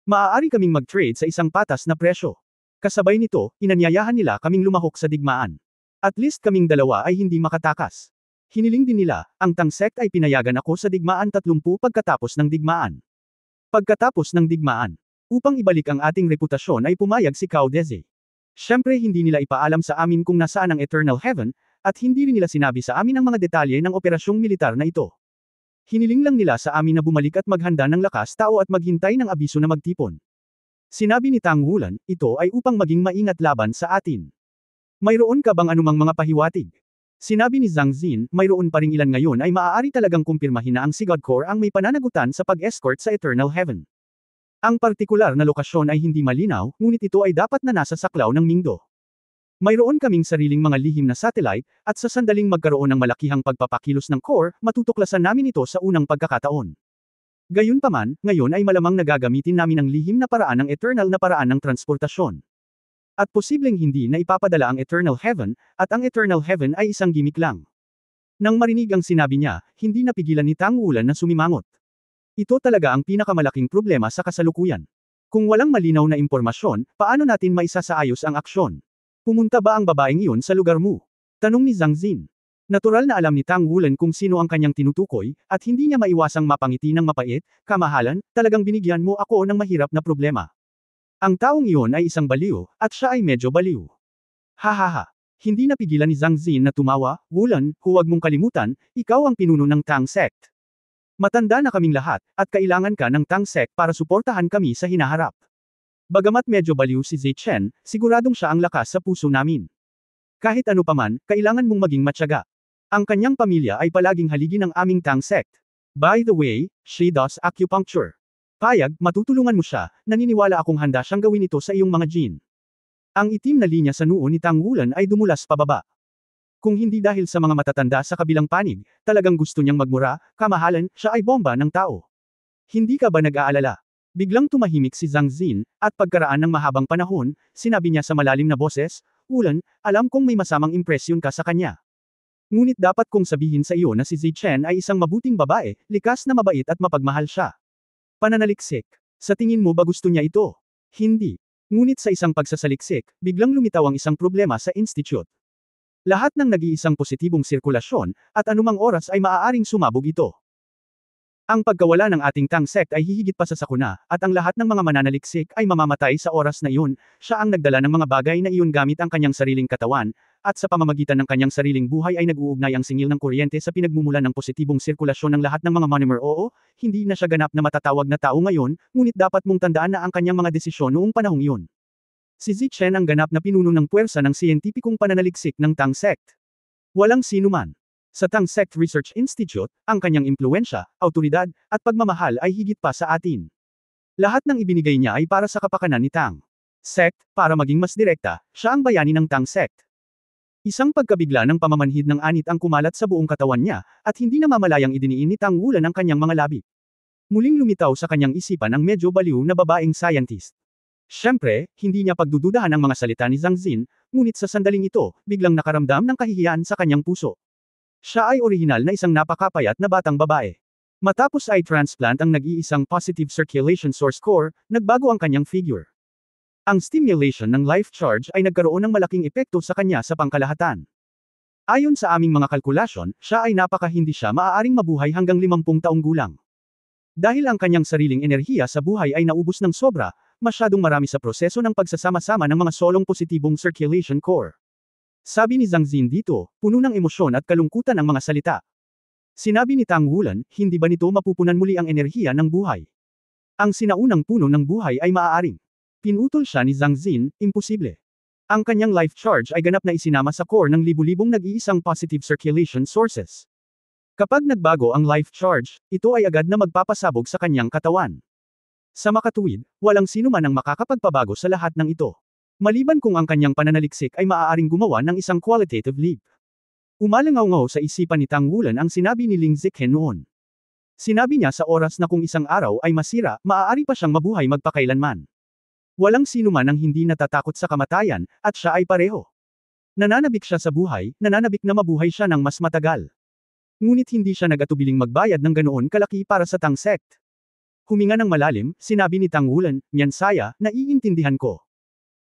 Maaari kaming mag-trade sa isang patas na presyo. Kasabay nito, inanyayahan nila kaming lumahok sa digmaan. At least kaming dalawa ay hindi makatakas. Hiniling din nila, ang Tang Sect ay pinayagan ako sa digmaan 30 pagkatapos ng digmaan. Pagkatapos ng digmaan, upang ibalik ang ating reputasyon ay pumayag si Cao Deze. Siyempre hindi nila ipaalam sa amin kung nasaan ang Eternal Heaven, at hindi rin nila sinabi sa amin ang mga detalye ng operasyong militar na ito. Hiniling lang nila sa amin na bumalik at maghanda ng lakas tao at maghintay ng abiso na magtipon. Sinabi ni Tang Wulan, ito ay upang maging maingat laban sa atin. Mayroon ka bang anumang mga pahiwatig? Sinabi ni Zhang Xin, mayroon pa ring ilan ngayon ay maaari talagang kumpirmahin na ang Sigad Corps ang may pananagutan sa pag-escort sa Eternal Heaven. Ang partikular na lokasyon ay hindi malinaw, ngunit ito ay dapat na nasa saklaw ng Mingdo. Mayroon kaming sariling mga lihim na satellite, at sa sandaling magkaroon ng malakihang pagpapakilos ng core, matutuklasan namin ito sa unang pagkakataon. Gayunpaman, ngayon ay malamang nagagamitin namin ang lihim na paraan ng eternal na paraan ng transportasyon. At posibleng hindi na ipapadala ang Eternal Heaven, at ang Eternal Heaven ay isang gimmick lang. Nang marinig ang sinabi niya, hindi napigilan ni Tang Wulan na sumimangot. Ito talaga ang pinakamalaking problema sa kasalukuyan. Kung walang malinaw na impormasyon, paano natin maisasaayos ang aksyon? Pumunta ba ang babaeng iyon sa lugar mo? Tanong ni Zhang Xin. Natural na alam ni Tang Wulan kung sino ang kanyang tinutukoy, at hindi niya maiwasang mapangiti ng mapait, kamahalan, talagang binigyan mo ako ng mahirap na problema. Ang taong iyon ay isang baliw, at siya ay medyo baliw. Hahaha. Hindi napigilan ni Zhang Xin na tumawa, Wulan, huwag mong kalimutan, ikaw ang pinuno ng Tang Sect. Matanda na kaming lahat, at kailangan ka ng Tang Sect para suportahan kami sa hinaharap. Bagamat medyo baliw si Zhe Chen, siguradong siya ang lakas sa puso namin. Kahit ano paman, kailangan mong maging matyaga. Ang kanyang pamilya ay palaging haligi ng aming Tang Sect. By the way, she does acupuncture. Payag, matutulungan mo siya, naniniwala akong handa siyang gawin ito sa iyong mga jin. Ang itim na linya sa noo ni Tang Wulan ay dumulas pababa. Kung hindi dahil sa mga matatanda sa kabilang panig, talagang gusto niyang magmura, kamahalan, siya ay bomba ng tao. Hindi ka ba nag-aalala? Biglang tumahimik si Zhang Xin, at pagkaraan ng mahabang panahon, sinabi niya sa malalim na boses, Wulan, alam kong may masamang impresyon ka sa kanya. Ngunit dapat kong sabihin sa iyo na si Zhe Chen ay isang mabuting babae, likas na mabait at mapagmahal siya. Pananaliksik. Sa tingin mo ba gusto niya ito? Hindi. Ngunit sa isang pagsasaliksik, biglang lumitaw ang isang problema sa institute. Lahat ng nag-iisang positibong sirkulasyon, at anumang oras ay maaaring sumabog ito. Ang pagkawala ng ating Tang Sect ay hihigit pa sa sakuna, at ang lahat ng mga mananaliksik ay mamamatay sa oras na iyon. Siya ang nagdala ng mga bagay na iyon gamit ang kanyang sariling katawan, at sa pamamagitan ng kanyang sariling buhay ay nag-uugnay ang singil ng kuryente sa pinagmumulan ng positibong sirkulasyon ng lahat ng mga monomer. Oo, hindi na siya ganap na matatawag na tao ngayon, ngunit dapat mong tandaan na ang kanyang mga desisyon noong panahong iyon. Si Zhe Chen ang ganap na pinuno ng puwersa ng siyentipikong pananaliksik ng Tang Sect. Walang sinuman. Sa Tang Sect Research Institute, ang kanyang impluensya, awtoridad, at pagmamahal ay higit pa sa atin. Lahat ng ibinigay niya ay para sa kapakanan ni Tang Sect, para maging mas direkta, siya ang bayani ng Tang Sect. Isang pagkabigla ng pamamanhid ng anit ang kumalat sa buong katawan niya, at hindi namamalayang idiniin ni Tang Wulan ang kanyang mga labi. Muling lumitaw sa kanyang isipan ang medyo baliw na babaeng scientist. Siyempre, hindi niya pagdududahan ang mga salita ni Zhang Xin, ngunit sa sandaling ito, biglang nakaramdam ng kahihiyan sa kanyang puso. Siya ay orihinal na isang napakapayat na batang babae. Matapos ay transplant ang nag-iisang positive circulation source core, nagbago ang kanyang figure. Ang stimulation ng life charge ay nagkaroon ng malaking epekto sa kanya sa pangkalahatan. Ayon sa aming mga kalkulasyon, siya ay hindi siya maaaring mabuhay hanggang 50 taong gulang. Dahil ang kanyang sariling enerhiya sa buhay ay naubos ng sobra, masyadong marami sa proseso ng pagsasama-sama ng mga solong positibong circulation core. Sabi ni Zhang Xin dito, puno ng emosyon at kalungkutan ang mga salita. Sinabi ni Tang Wulan, hindi ba nito mapupunan muli ang enerhiya ng buhay? Ang sinaunang puno ng buhay ay maaaring. Pinutol siya ni Zhang Xin, imposible. Ang kanyang life charge ay ganap na isinama sa core ng libu-libong nag-iisang positive circulation sources. Kapag nagbago ang life charge, ito ay agad na magpapasabog sa kanyang katawan. Sa makatuwid, walang sino man ang makakapagpabago sa lahat ng ito. Maliban kung ang kanyang pananaliksik ay maaaring gumawa ng isang qualitative leap. Umalangaw-ngaw sa isipan ni Tang Wulan ang sinabi ni Ling Ziqan noon. Sinabi niya sa oras na kung isang araw ay masira, maaari pa siyang mabuhay magpakailanman. Walang sino man ang hindi natatakot sa kamatayan, at siya ay pareho. Nananabik siya sa buhay, nananabik na mabuhay siya ng mas matagal. Ngunit hindi siya nag-atubiling magbayad ng ganoon kalaki para sa Tang sect. Huminga ng malalim, sinabi ni Tang Wulan, "Miansaya, naiintindihan ko.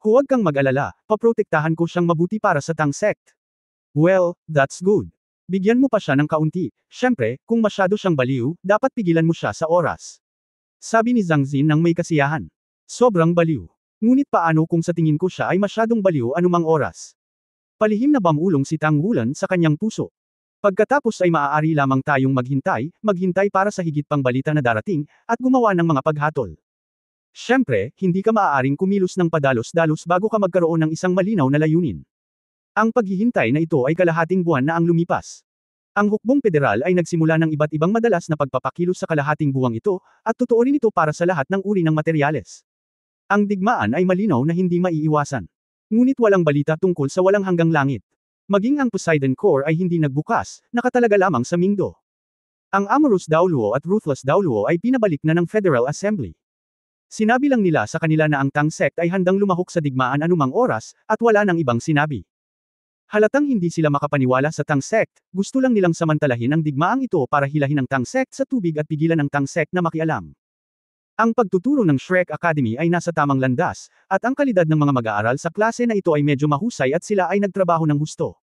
Huwag kang mag-alala, paprotektahan ko siyang mabuti para sa Tang sect." "Well, that's good. Bigyan mo pa siya ng kaunti. Siyempre, kung masyado siyang baliw, dapat pigilan mo siya sa oras." Sabi ni Zhang Xin nang may kasiyahan. "Sobrang baliw. Ngunit paano kung sa tingin ko siya ay masyadong baliw anumang oras?" Palihim na bamulong si Tang Wulan sa kanyang puso. Pagkatapos ay maaari lamang tayong maghintay para sa higit pang balita na darating, at gumawa ng mga paghatol. Siyempre, hindi ka maaaring kumilos ng padalos-dalos bago ka magkaroon ng isang malinaw na layunin. Ang paghihintay na ito ay kalahating buwan na ang lumipas. Ang hukbong federal ay nagsimula ng iba't ibang madalas na pagpapakilos sa kalahating buwang ito, at totoo rin ito para sa lahat ng uri ng materyales. Ang digmaan ay malinaw na hindi maiiwasan. Ngunit walang balita tungkol sa walang hanggang langit. Maging ang Poseidon Core ay hindi nagbukas, nakatalaga lamang sa Mingdo. Ang Amorous Daoluo at Ruthless Daoluo ay pinabalik na ng Federal Assembly. Sinabi lang nila sa kanila na ang Tang sect ay handang lumahok sa digmaan anumang oras, at wala nang ibang sinabi. Halatang hindi sila makapaniwala sa Tang sect, gusto lang nilang samantalahin ang digmaang ito para hilahin ang Tang sect sa tubig at pigilan ang Tang sect na makialam. Ang pagtuturo ng Shrek Academy ay nasa tamang landas, at ang kalidad ng mga mag-aaral sa klase na ito ay medyo mahusay at sila ay nagtrabaho ng husto.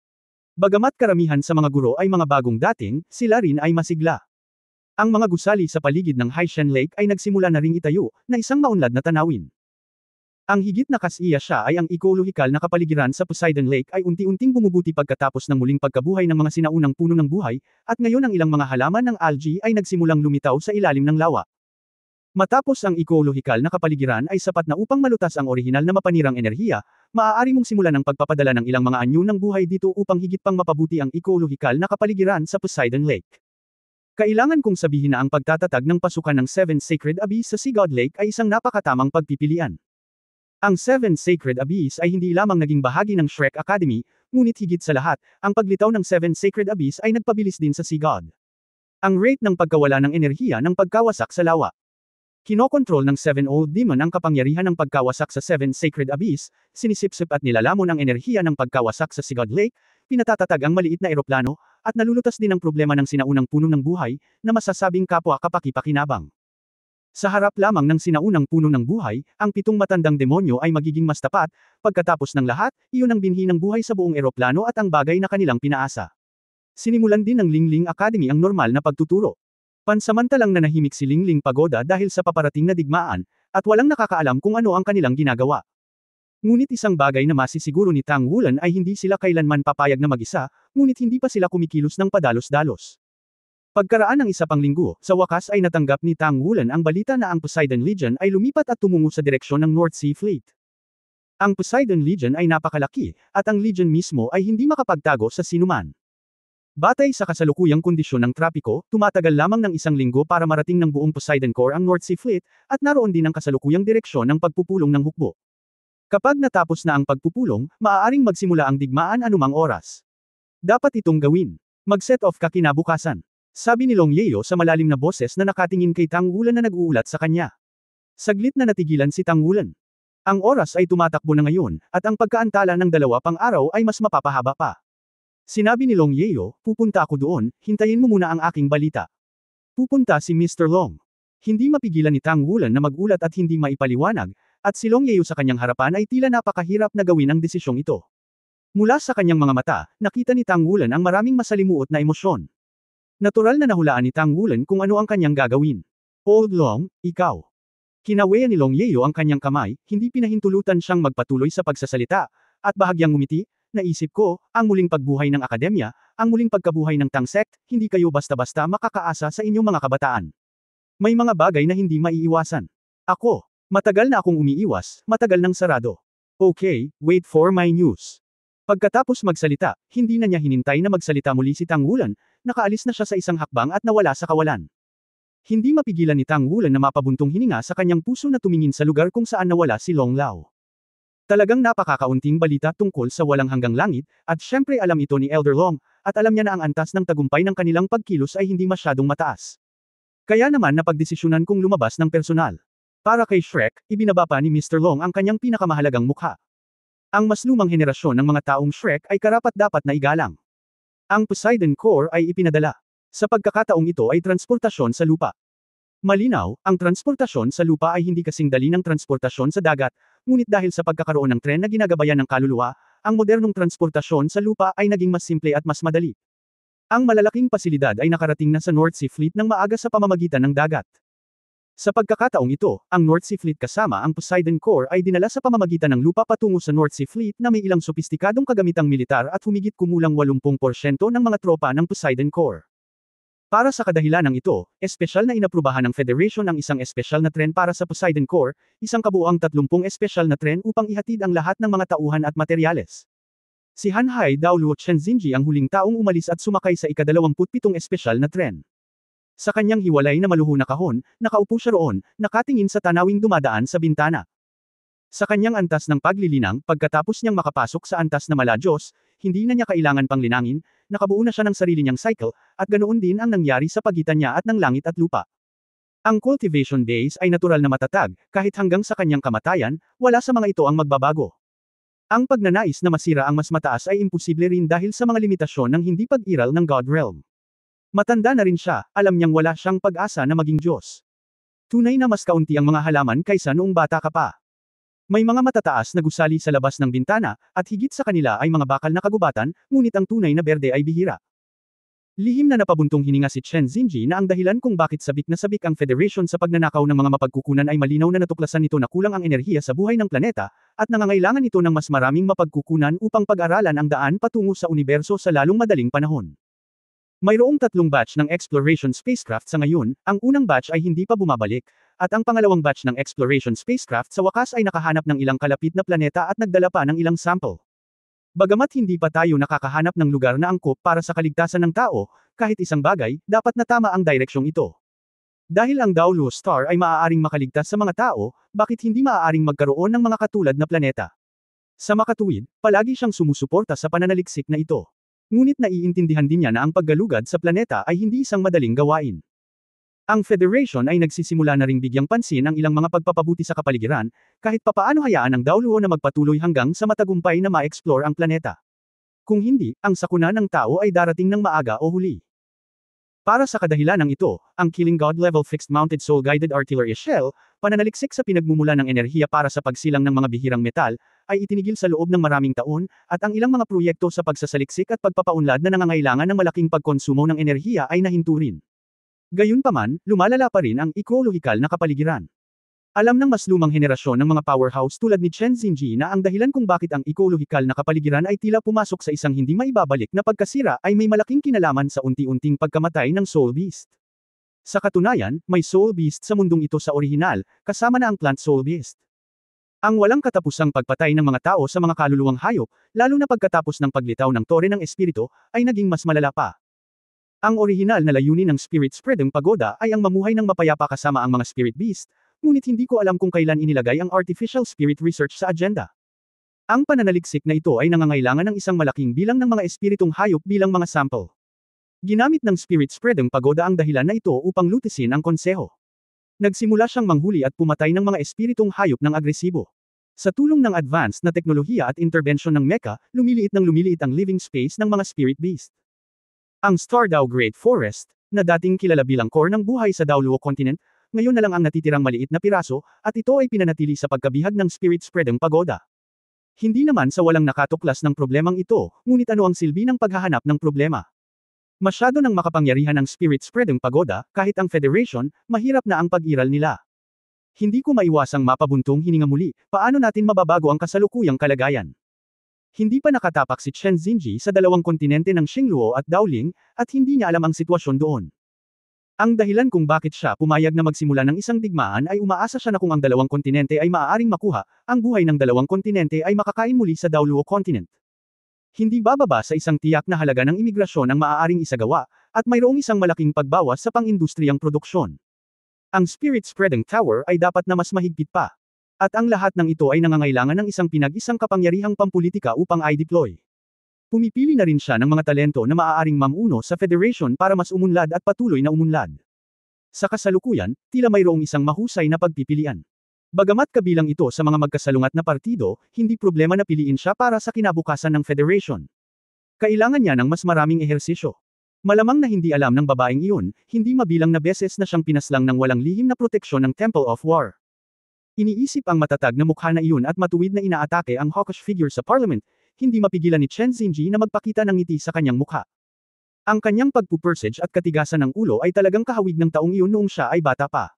Bagamat karamihan sa mga guro ay mga bagong dating, sila rin ay masigla. Ang mga gusali sa paligid ng Haishan Lake ay nagsimula na ring itayo, na isang maunlad na tanawin. Ang higit na kasiya siya ay ang ekolohikal na kapaligiran sa Poseidon Lake ay unti-unting bumubuti pagkatapos ng muling pagkabuhay ng mga sinaunang puno ng buhay, at ngayon ang ilang mga halaman ng algae ay nagsimulang lumitaw sa ilalim ng lawa. Matapos ang ekolohikal na kapaligiran ay sapat na upang malutas ang orihinal na mapanirang enerhiya, maaari mong simulan ang pagpapadala ng ilang mga anyo ng buhay dito upang higit pang mapabuti ang ekolohikal na kapaligiran sa Poseidon Lake. Kailangan kong sabihin na ang pagtatatag ng pasukan ng Seven Sacred Abyss sa Sea God Lake ay isang napakatamang pagpipilian. Ang Seven Sacred Abyss ay hindi lamang naging bahagi ng Shrek Academy, ngunit higit sa lahat, ang paglitaw ng Seven Sacred Abyss ay nagpabilis din sa Sea God. Ang rate ng pagkawala ng enerhiya ng pagkawasak sa lawa. Kinokontrol ng Seven Old Demon ang kapangyarihan ng pagkawasak sa Seven Sacred Abyss, sinisipsip at nilalamon ang enerhiya ng pagkawasak sa Sea God Lake, pinatatatag ang maliit na eroplano, at nalulutas din ang problema ng sinaunang puno ng buhay, na masasabing kapwa kapaki-pakinabang. Sa harap lamang ng sinaunang puno ng buhay, ang 7 matandang demonyo ay magiging mas tapat, pagkatapos ng lahat, iyon ang binhi ng buhay sa buong eroplano at ang bagay na kanilang pinaasa. Sinimulan din ng Lingling Academy ang normal na pagtuturo. Pansamantalang nanahimik si Lingling Pagoda dahil sa paparating na digmaan, at walang nakakaalam kung ano ang kanilang ginagawa. Ngunit isang bagay na masisiguro ni Tang Wulan ay hindi sila kailanman papayag na mag-isa, ngunit hindi pa sila kumikilos ng padalos-dalos. Pagkaraan ng isa pang linggo, sa wakas ay natanggap ni Tang Wulan ang balita na ang Poseidon Legion ay lumipat at tumungo sa direksyon ng North Sea Fleet. Ang Poseidon Legion ay napakalaki, at ang Legion mismo ay hindi makapagtago sa sinuman. Batay sa kasalukuyang kondisyon ng trapiko, tumatagal lamang ng isang linggo para marating ng buong Poseidon Core ang North Sea Fleet, at naroon din ang kasalukuyang direksyon ng pagpupulong ng hukbo. Kapag natapos na ang pagpupulong, maaaring magsimula ang digmaan anumang oras. Dapat itong gawin. Mag-set off ka kinabukasan. Sabi ni Long Yeo sa malalim na boses na nakatingin kay Tang Wulan na nag-uulat sa kanya. Saglit na natigilan si Tang Wulan. Ang oras ay tumatakbo na ngayon, at ang pagkaantala ng 2 pang araw ay mas mapapahaba pa. Sinabi ni Long Yeo, pupunta ako doon, hintayin mo muna ang aking balita. Pupunta si Mr. Long. Hindi mapigilan ni Tang Wulan na magulat at hindi maipaliwanag, at si Long Yeo sa kanyang harapan ay tila napakahirap na gawin ang desisyong ito. Mula sa kanyang mga mata, nakita ni Tang Wulan ang maraming masalimuot na emosyon. Natural na nahulaan ni Tang Wulan kung ano ang kanyang gagawin. Old Long, ikaw. Kinaweyan ni Long Yeo ang kanyang kamay, hindi pinahintulutan siyang magpatuloy sa pagsasalita, at bahagyang ngumiti. Naisip ko, ang muling pagbuhay ng akademya, ang muling pagkabuhay ng Tang sect, hindi kayo basta-basta makakaasa sa inyong mga kabataan. May mga bagay na hindi maiiwasan. Ako, matagal na akong umiiwas, matagal nang sarado. Okay, wait for my news. Pagkatapos magsalita, hindi na niya hinintay na magsalita muli si Tang Wulan, nakaalis na siya sa isang hakbang at nawala sa kawalan. Hindi mapigilan ni Tang Wulan na mapabuntong hininga sa kanyang puso na tumingin sa lugar kung saan nawala si Long Lao. Talagang napakakaunting balita tungkol sa walang hanggang langit, at syempre alam ito ni Elder Long, at alam niya na ang antas ng tagumpay ng kanilang pagkilos ay hindi masyadong mataas. Kaya naman napagdesisyonan kong lumabas ng personal. Para kay Shrek, ibinaba pa ni Mr. Long ang kanyang pinakamahalagang mukha. Ang mas lumang henerasyon ng mga taong Shrek ay karapat-dapat na igalang. Ang Poseidon Core ay ipinadala. Sa pagkakataong ito ay transportasyon sa lupa. Malinaw, ang transportasyon sa lupa ay hindi kasing dali ng transportasyon sa dagat, ngunit dahil sa pagkakaroon ng tren na ginagabayan ng kaluluwa, ang modernong transportasyon sa lupa ay naging mas simple at mas madali. Ang malalaking pasilidad ay nakarating na sa North Sea Fleet ng maaga sa pamamagitan ng dagat. Sa pagkakataong ito, ang North Sea Fleet kasama ang Poseidon Core ay dinala sa pamamagitan ng lupa patungo sa North Sea Fleet na may ilang sopistikadong kagamitang militar at humigit kumulang 80% ng mga tropa ng Poseidon Core. Para sa kadahilanang ito, espesyal na inaprubahan ng Federation ang isang espesyal na tren para sa Poseidon Core, isang kabuuang 30 espesyal na tren upang ihatid ang lahat ng mga tauhan at materyales. Si Hanhai Daoluo Chenzinji ang huling taong umalis at sumakay sa ika-27 espesyal na tren. Sa kanyang hiwalay na maluho na kahon, nakaupo siya roon, nakatingin sa tanawing dumadaan sa bintana. Sa kanyang antas ng paglilinang, pagkatapos niyang makapasok sa antas na maladyos, hindi na niya kailangan pang linangin, nakabuo na siya ng sarili niyang cycle, at ganoon din ang nangyari sa pagitan niya at ng langit at lupa. Ang cultivation days ay natural na matatag, kahit hanggang sa kanyang kamatayan, wala sa mga ito ang magbabago. Ang pagnanais na masira ang mas mataas ay imposible rin dahil sa mga limitasyon ng hindi pag-iral ng God Realm. Matanda na rin siya, alam niyang wala siyang pag-asa na maging Diyos. Tunay na mas kaunti ang mga halaman kaysa noong bata ka pa. May mga matataas na gusali sa labas ng bintana, at higit sa kanila ay mga bakal na kagubatan, ngunit ang tunay na berde ay bihira. Lihim na napabuntong hininga si Chen Xinji na ang dahilan kung bakit sabik na sabik ang Federation sa pagnanakaw ng mga mapagkukunan ay malinaw na natuklasan nito na kulang ang enerhiya sa buhay ng planeta, at nangangailangan ito ng mas maraming mapagkukunan upang pag-aralan ang daan patungo sa universo sa lalong madaling panahon. Mayroong 3 batch ng exploration spacecraft sa ngayon, ang unang batch ay hindi pa bumabalik, at ang pangalawang batch ng exploration spacecraft sa wakas ay nakahanap ng ilang kalapit na planeta at nagdala pa ng ilang sample. Bagamat hindi pa tayo nakakahanap ng lugar na angkop para sa kaligtasan ng tao, kahit isang bagay, dapat na tama ang direksyong ito. Dahil ang Daoluo Star ay maaaring makaligtas sa mga tao, bakit hindi maaaring magkaroon ng mga katulad na planeta? Sa makatuwid, palagi siyang sumusuporta sa pananaliksik na ito. Ngunit naiintindihan din niya na ang paggalugad sa planeta ay hindi isang madaling gawain. Ang Federation ay nagsisimula na ring bigyang pansin ang ilang mga pagpapabuti sa kapaligiran, kahit papaano hayaan ang Daoluo na magpatuloy hanggang sa matagumpay na ma-explore ang planeta. Kung hindi, ang sakuna ng tao ay darating ng maaga o huli. Para sa kadahilanang ito, ang Killing God Level Fixed Mounted Soul Guided Artillery Shell, pananaliksik sa pinagmumula ng enerhiya para sa pagsilang ng mga bihirang metal, ay itinigil sa loob ng maraming taon, at ang ilang mga proyekto sa pagsasaliksik at pagpapaunlad na nangangailangan ng malaking pagkonsumo ng enerhiya ay nahinto rin. Gayunpaman, lumalala pa rin ang ekolohikal na kapaligiran. Alam ng mas lumang henerasyon ng mga powerhouse tulad ni Chen Xinji na ang dahilan kung bakit ang ekolohikal na kapaligiran ay tila pumasok sa isang hindi maibabalik na pagkasira ay may malaking kinalaman sa unti-unting pagkamatay ng Soul Beast. Sa katunayan, may Soul Beast sa mundong ito sa orihinal, kasama na ang Plant Soul Beast. Ang walang katapusang pagpatay ng mga tao sa mga kaluluwang hayop, lalo na pagkatapos ng paglitaw ng tore ng espiritu, ay naging mas malala pa. Ang orihinal na layunin ng Spirit Spreading Pagoda ay ang mamuhay ng mapayapa kasama ang mga Spirit Beast, ngunit hindi ko alam kung kailan inilagay ang Artificial Spirit Research sa agenda. Ang pananaliksik na ito ay nangangailangan ng isang malaking bilang ng mga espiritong hayop bilang mga sample. Ginamit ng Spirit Spreading Pagoda ang dahilan na ito upang lutisin ang konseho. Nagsimula siyang manghuli at pumatay ng mga espiritong hayop ng agresibo. Sa tulong ng advanced na teknolohiya at intervention ng mecha, lumiliit ang living space ng mga Spirit Beast. Ang Stardow Great Forest, na dating kilala bilang core ng buhay sa Daoluo Continent, ngayon na lang ang natitirang maliit na piraso, at ito ay pinanatili sa pagkabihag ng Spirit Spreading Pagoda. Hindi naman sa walang nakatuklas ng problemang ito, ngunit ano ang silbi ng paghahanap ng problema? Masyado nang makapangyarihan ang Spirit Spreading Pagoda, kahit ang Federation, mahirap na ang pag-iral nila. Hindi ko maiwasang mapabuntong hininga muli, paano natin mababago ang kasalukuyang kalagayan? Hindi pa nakatapak si Chen Xinji sa dalawang kontinente ng Xingluo at Daoling, at hindi niya alam ang sitwasyon doon. Ang dahilan kung bakit siya pumayag na magsimula ng isang digmaan ay umaasa siya na kung ang dalawang kontinente ay maaaring makuha, ang buhay ng dalawang kontinente ay makakain muli sa Daoluo Continent. Hindi bababa sa isang tiyak na halaga ng imigrasyon ang maaaring isagawa, at mayroong isang malaking pagbawas sa pang-industriyang produksyon. Ang Spirit Spreading Tower ay dapat na mas mahigpit pa. At ang lahat ng ito ay nangangailangan ng isang pinag-isang kapangyarihang pampulitika upang i-deploy. Pumipili na rin siya ng mga talento na maaaring mamuno sa Federation para mas umunlad at patuloy na umunlad. Sa kasalukuyan, tila mayroong isang mahusay na pagpipilian. Bagamat kabilang ito sa mga magkasalungat na partido, hindi problema na piliin siya para sa kinabukasan ng federation. Kailangan niya ng mas maraming ehersisyo. Malamang na hindi alam ng babaeng iyon, hindi mabilang na beses na siyang pinaslang ng walang lihim na proteksyon ng Temple of War. Iniisip ang matatag na mukha na iyon at matuwid na inaatake ang hawkish figure sa parliament, hindi mapigilan ni Chen Xinji na magpakita ng ngiti sa kanyang mukha. Ang kanyang pagpupursige at katigasan ng ulo ay talagang kahawig ng taong iyon noong siya ay bata pa.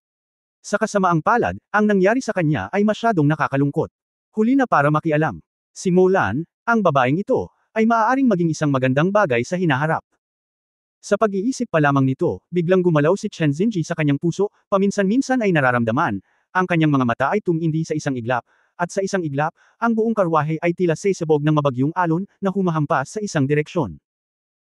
Sa kasamaang palad, ang nangyari sa kanya ay masyadong nakakalungkot. Huli na para makialam. Si Mo Lan, ang babaeng ito, ay maaaring maging isang magandang bagay sa hinaharap. Sa pag-iisip pa lamang nito, biglang gumalaw si Chen Xinji sa kanyang puso, paminsan-minsan ay nararamdaman, ang kanyang mga mata ay tumindi sa isang iglap, at sa isang iglap, ang buong karwahe ay tila sesabog ng mabagyong alon na humahampas sa isang direksyon.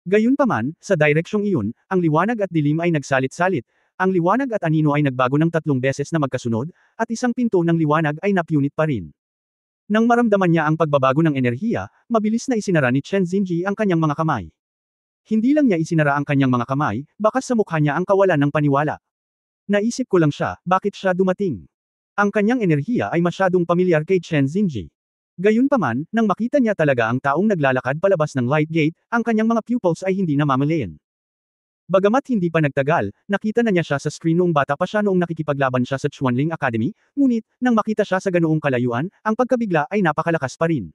Gayunpaman, sa direksyong iyon, ang liwanag at dilim ay nagsalit-salit. Ang liwanag at anino ay nagbago ng 3 beses na magkasunod, at isang pinto ng liwanag ay napunit pa rin. Nang maramdaman niya ang pagbabago ng enerhiya, mabilis na isinara ni Chen Xinji ang kanyang mga kamay. Hindi lang niya isinara ang kanyang mga kamay, bakas sa mukha niya ang kawalan ng paniwala. Naisip ko lang siya, bakit siya dumating? Ang kanyang enerhiya ay masyadong pamilyar kay Chen Xinji. Gayunpaman, nang makita niya talaga ang taong naglalakad palabas ng light gate, ang kanyang mga pupils ay hindi na mamalayan. Bagamat hindi pa nagtagal, nakita na niya siya sa screen noong bata pa siya noong nakikipaglaban siya sa Chuanling Academy, ngunit, nang makita siya sa ganoong kalayuan, ang pagkabigla ay napakalakas pa rin.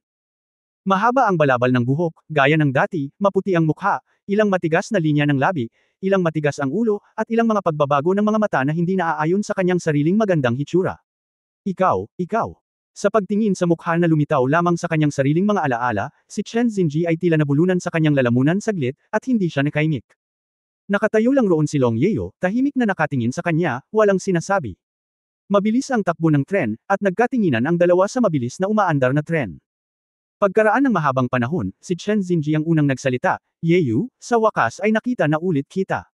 Mahaba ang balabal ng buhok, gaya ng dati, maputi ang mukha, ilang matigas na linya ng labi, ilang matigas ang ulo, at ilang mga pagbabago ng mga mata na hindi naaayon sa kanyang sariling magandang hitsura. Ikaw. Sa pagtingin sa mukha na lumitaw lamang sa kanyang sariling mga alaala, si Chen Xinji ay tila nabulunan sa kanyang lalamunan saglit, at hindi siya nakaimik. Nakatayo lang roon si Long Yeo, tahimik na nakatingin sa kanya, walang sinasabi. Mabilis ang takbo ng tren, at nagkatinginan ang dalawa sa mabilis na umaandar na tren. Pagkaraan ng mahabang panahon, si Chen Xinji ang unang nagsalita, Yeo, sa wakas ay nakita na ulit kita.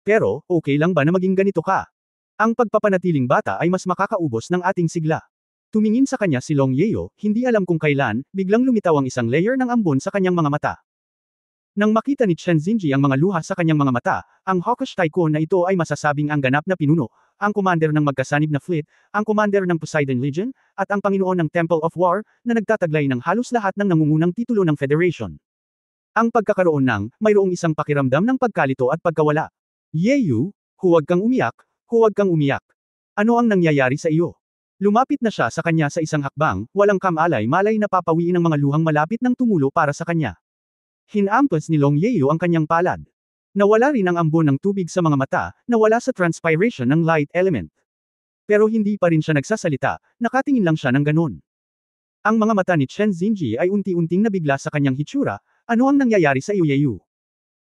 Pero, okay lang ba na maging ganito ka? Ang pagpapanatiling bata ay mas makakaubos ng ating sigla. Tumingin sa kanya si Long Yeo, hindi alam kung kailan, biglang lumitaw ang isang layer ng ambon sa kanyang mga mata. Nang makita ni Chen Xinji ang mga luha sa kanyang mga mata, ang hawkish tycoon na ito ay masasabing ang ganap na pinuno, ang commander ng magkasanib na fleet, ang commander ng Poseidon Legion, at ang Panginoon ng Temple of War, na nagtataglay ng halos lahat ng nangungunang titulo ng Federation. Ang pagkakaroon ng, mayroong isang pakiramdam ng pagkalito at pagkawala. Yeo, huwag kang umiyak, huwag kang umiyak. Ano ang nangyayari sa iyo? Lumapit na siya sa kanya sa isang hakbang, walang kamalay-malay na papawiin ang mga luhang malapit ng tumulo para sa kanya. Hinampas ni Long Yeo ang kanyang palad. Nawala rin ang ambon ng tubig sa mga mata, nawala sa transpiration ng light element. Pero hindi pa rin siya nagsasalita, nakatingin lang siya ng ganon. Ang mga mata ni Chen Xinji ay unti-unting nabigla sa kanyang hitsura, ano ang nangyayari sa iyo Yeo?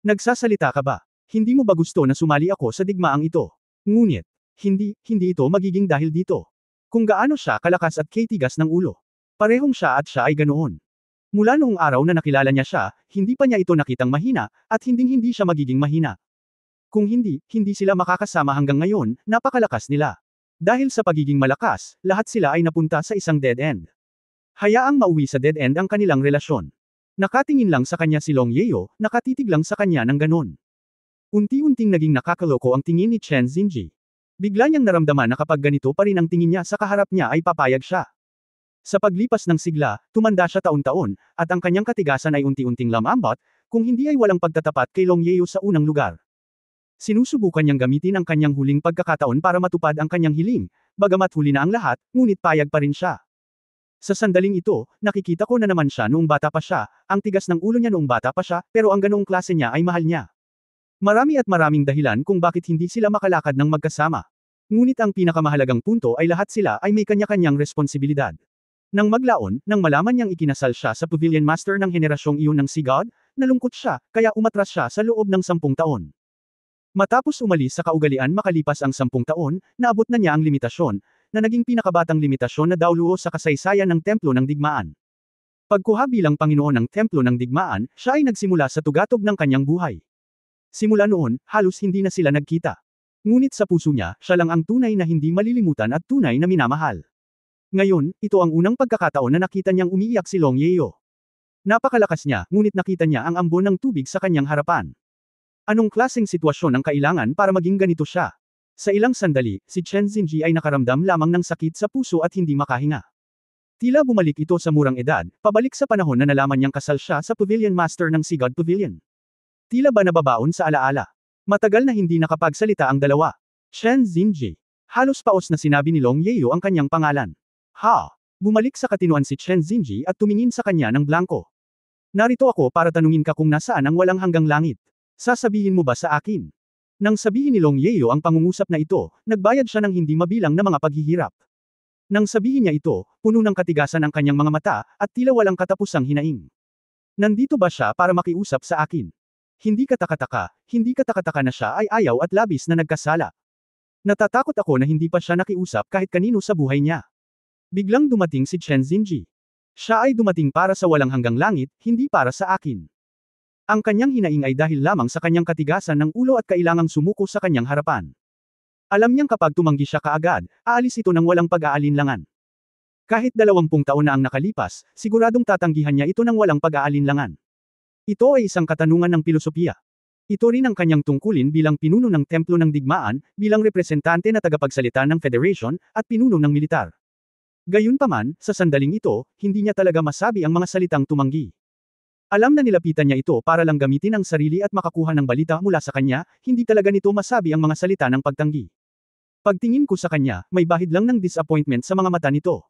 Nagsasalita ka ba? Hindi mo ba gusto na sumali ako sa digmaang ito? Ngunit, hindi ito magiging dahil dito. Kung gaano siya kalakas at katigas ng ulo. Parehong siya at siya ay ganoon. Mula noong araw na nakilala niya siya, hindi pa niya ito nakitang mahina, at hinding-hindi siya magiging mahina. Kung hindi sila makakasama hanggang ngayon, napakalakas nila. Dahil sa pagiging malakas, lahat sila ay napunta sa isang dead end. Hayaang mauwi sa dead end ang kanilang relasyon. Nakatingin lang sa kanya si Long Yeo, nakatitig lang sa kanya ng ganon. Unti-unting naging nakakaloko ang tingin ni Chen Xinji. Bigla niyang naramdaman na kapag ganito pa rin ang tingin niya sa kaharap niya ay papayag siya. Sa paglipas ng sigla, tumanda siya taon-taon, at ang kanyang katigasan ay unti-unting lamambot, kung hindi ay walang pagtatapat kay Long Yeo sa unang lugar. Sinusubukan niyang gamitin ang kanyang huling pagkakataon para matupad ang kanyang hiling, bagamat huli na ang lahat, ngunit payag pa rin siya. Sa sandaling ito, nakikita ko na naman siya noong bata pa siya, ang tigas ng ulo niya noong bata pa siya, pero ang ganoong klase niya ay mahal niya. Marami at maraming dahilan kung bakit hindi sila makalakad ng magkasama. Ngunit ang pinakamahalagang punto ay lahat sila ay may kanya-kanyang responsibilidad. Nang maglaon, nang malaman niyang ikinasal siya sa Pavilion Master ng henerasyong iyon ng Sea God, nalungkot siya, kaya umatras siya sa loob ng 10 taon. Matapos umalis sa kaugalian makalipas ang 10 taon, naabot na niya ang limitasyon, na naging pinakabatang limitasyon na dauluo sa kasaysayan ng Templo ng Digmaan. Pagkuha bilang Panginoon ng Templo ng Digmaan, siya ay nagsimula sa tugatog ng kanyang buhay. Simula noon, halos hindi na sila nagkita. Ngunit sa puso niya, siya lang ang tunay na hindi malilimutan at tunay na minamahal. Ngayon, ito ang unang pagkakataon na nakita niyang umiiyak si Long Yeo. Napakalakas niya, ngunit nakita niya ang ambon ng tubig sa kanyang harapan. Anong klaseng sitwasyon ang kailangan para maging ganito siya? Sa ilang sandali, si Chen Xinji ay nakaramdam lamang ng sakit sa puso at hindi makahinga. Tila bumalik ito sa murang edad, pabalik sa panahon na nalaman niyang kasal siya sa Pavilion Master ng Sigad Pavilion. Tila ba nababaon sa alaala? Matagal na hindi nakapagsalita ang dalawa. Chen Xinji. Halos paos na sinabi ni Long Yeo ang kanyang pangalan. Ha! Bumalik sa katinuan si Chen Xinji at tumingin sa kanya ng blanko. Narito ako para tanungin ka kung nasaan ang walang hanggang langit. Sasabihin mo ba sa akin? Nang sabihin ni Long Yeo ang pangungusap na ito, nagbayad siya ng hindi mabilang na mga paghihirap. Nang sabihin niya ito, puno ng katigasan ang kanyang mga mata, at tila walang katapusang hinaing. Nandito ba siya para makiusap sa akin? Hindi katakataka na siya ay ayaw at labis na nagkasala. Natatakot ako na hindi pa siya nakiusap kahit kanino sa buhay niya. Biglang dumating si Chen Xinji. Siya ay dumating para sa walang hanggang langit, hindi para sa akin. Ang kanyang hinaing ay dahil lamang sa kanyang katigasan ng ulo at kailangang sumuko sa kanyang harapan. Alam niyang kapag tumanggi siya kaagad, aalis ito ng walang pag-aalinlangan. Kahit 20 taon na ang nakalipas, siguradong tatanggihan niya ito ng walang pag-aalinlangan. Ito ay isang katanungan ng pilosopiya. Ito rin ang kanyang tungkulin bilang pinuno ng Templo ng Digmaan, bilang representante na tagapagsalita ng Federation, at pinuno ng militar. Gayunpaman, sa sandaling ito, hindi niya talaga masabi ang mga salitang tumanggi. Alam na nilapitan niya ito para lang gamitin ang sarili at makakuha ng balita mula sa kanya, hindi talaga nito masabi ang mga salita ng pagtanggi. Pagtingin ko sa kanya, may bahid lang ng disappointment sa mga mata nito.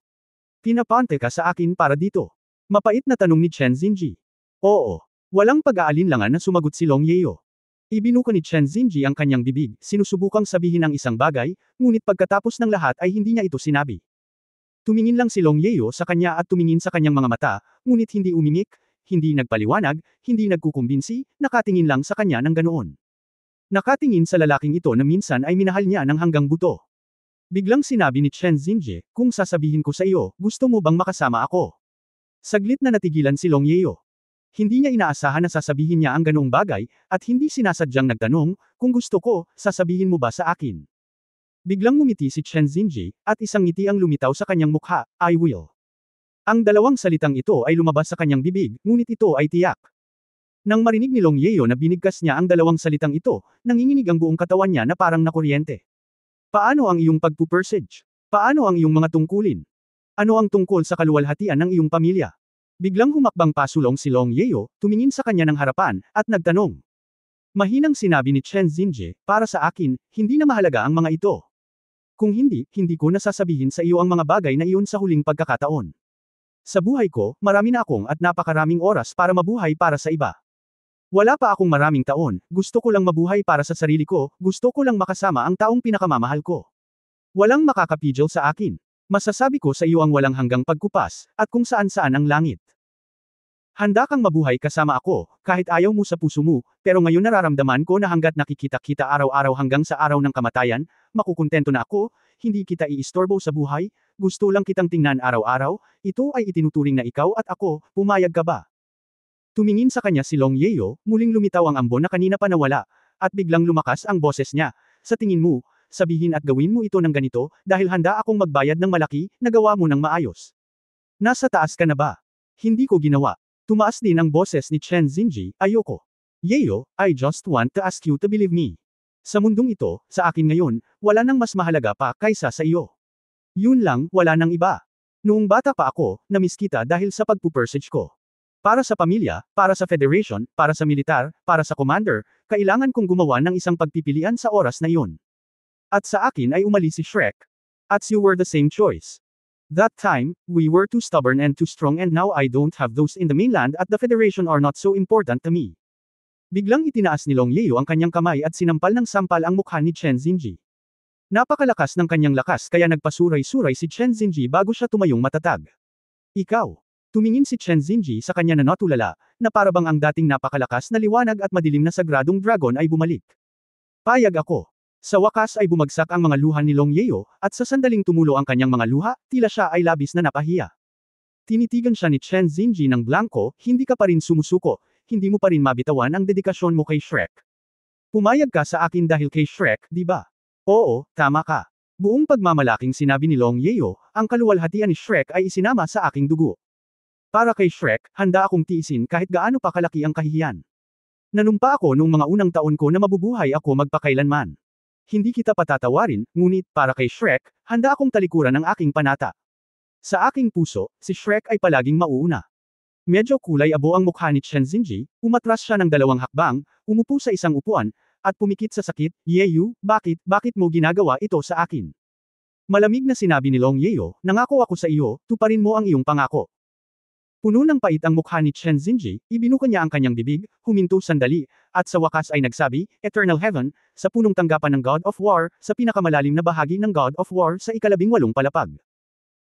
Pinapante ka sa akin para dito. Mapait na tanong ni Chen Xinji. Oo. Walang pag-aalinlangan na sumagot si Long Yeo. Ibinuko ni Chen Xinji ang kanyang bibig, sinusubukang sabihin ang isang bagay, ngunit pagkatapos ng lahat ay hindi niya ito sinabi. Tumingin lang si Long Yeo sa kanya at tumingin sa kanyang mga mata, ngunit hindi umimik, hindi nagpaliwanag, hindi nagkukumbinsi, nakatingin lang sa kanya ng ganoon. Nakatingin sa lalaking ito na minsan ay minahal niya ng hanggang buto. Biglang sinabi ni Chen Xinji, kung sasabihin ko sa iyo, gusto mo bang makasama ako? Saglit na natigilan si Long Yeo. Hindi niya inaasahan na sasabihin niya ang ganoong bagay, at hindi sinasadyang nagtanong, kung gusto ko, sasabihin mo ba sa akin? Biglang ngumiti si Chen Xinji, at isang ngiti ang lumitaw sa kanyang mukha, I will. Ang dalawang salitang ito ay lumabas sa kanyang bibig, ngunit ito ay tiyak. Nang marinig ni Long Yeo na binigkas niya ang dalawang salitang ito, nanginginig ang buong katawan niya na parang nakuryente. Paano ang iyong pagpupursige? Paano ang iyong mga tungkulin? Ano ang tungkol sa kaluwalhatian ng iyong pamilya? Biglang humakbang pasulong si Long Yeo, tumingin sa kanya ng harapan, at nagtanong. Mahinang sinabi ni Chen Xinji, para sa akin, hindi na mahalaga ang mga ito. Kung hindi, hindi ko nasasabihin sa iyo ang mga bagay na iyon sa huling pagkakataon. Sa buhay ko, marami na akong at napakaraming oras para mabuhay para sa iba. Wala pa akong maraming taon, gusto ko lang mabuhay para sa sarili ko, gusto ko lang makasama ang taong pinakamamahal ko. Walang makakapigil sa akin. Masasabi ko sa iyo ang walang hanggang pagkupas, at kung saan-saan ang langit. Handa kang mabuhay kasama ako, kahit ayaw mo sa puso mo, pero ngayon nararamdaman ko na hanggat nakikita-kita araw-araw hanggang sa araw ng kamatayan, makukuntento na ako, hindi kita iistorbo sa buhay, gusto lang kitang tingnan araw-araw, ito ay itinuturing na ikaw at ako, pumayag ka ba? Tumingin sa kanya si Long Yeo, muling lumitaw ang ambon na kanina pa nawala, at biglang lumakas ang boses niya. Sa tingin mo, sabihin at gawin mo ito ng ganito, dahil handa akong magbayad ng malaki, nagawa mo ng maayos. Nasa taas ka na ba? Hindi ko ginawa. Tumaas din ang boses ni Chen Xinji, ayoko. Yeo, I just want to ask you to believe me. Sa mundong ito, sa akin ngayon, wala nang mas mahalaga pa kaysa sa iyo. Yun lang, wala nang iba. Noong bata pa ako, namiss kita dahil sa pagpupursige ko. Para sa pamilya, para sa federation, para sa militar, para sa commander, kailangan kong gumawa ng isang pagpipilian sa oras na iyon. At sa akin ay umalis si Shrek. At you were the same choice. That time, we were too stubborn and too strong and now I don't have those in the mainland at the federation are not so important to me. Biglang itinaas ni Long Yeo ang kanyang kamay at sinampal ng sampal ang mukha ni Chen Xinji. Napakalakas ng kanyang lakas kaya nagpasuray-suray si Chen Xinji bago siya tumayong matatag. Ikaw. Tumingin si Chen Xinji sa kanya na natulala, na parabang ang dating napakalakas na liwanag at madilim na sagradong dragon ay bumalik. Payag ako. Sa wakas ay bumagsak ang mga luha ni Long Yeo, at sa sandaling tumulo ang kanyang mga luha, tila siya ay labis na napahiya. Tinitigan siya ni Chen Xinji ng blanko, hindi ka pa rin sumusuko, hindi mo pa rin mabitawan ang dedikasyon mo kay Shrek. Pumayag ka sa akin dahil kay Shrek, di ba? Oo, tama ka. Buong pagmamalaking sinabi ni Long Yeo, ang kaluwalhatian ni Shrek ay isinama sa aking dugo. Para kay Shrek, handa akong tiisin kahit gaano pa kalaki ang kahihiyan. Nanumpa ako noong mga unang taon ko na mabubuhay ako magpakailanman. Hindi kita patatawarin, ngunit, para kay Shrek, handa akong talikuran ang aking panata. Sa aking puso, si Shrek ay palaging mauuna. Medyo kulay abo ang mukha ni Chen Xinji, umatras siya ng 2 hakbang, umupo sa isang upuan, at pumikit sa sakit. Yeyu, bakit mo ginagawa ito sa akin? Malamig na sinabi ni Long Yeo, nangako ako sa iyo, tuparin mo ang iyong pangako. Puno ng pait ang mukha ni Chen Xinji, ibinuka niya ang kanyang bibig, huminto sandali, at sa wakas ay nagsabi, Eternal Heaven, sa punong tanggapan ng God of War, sa pinakamalalim na bahagi ng God of War sa 18 palapag.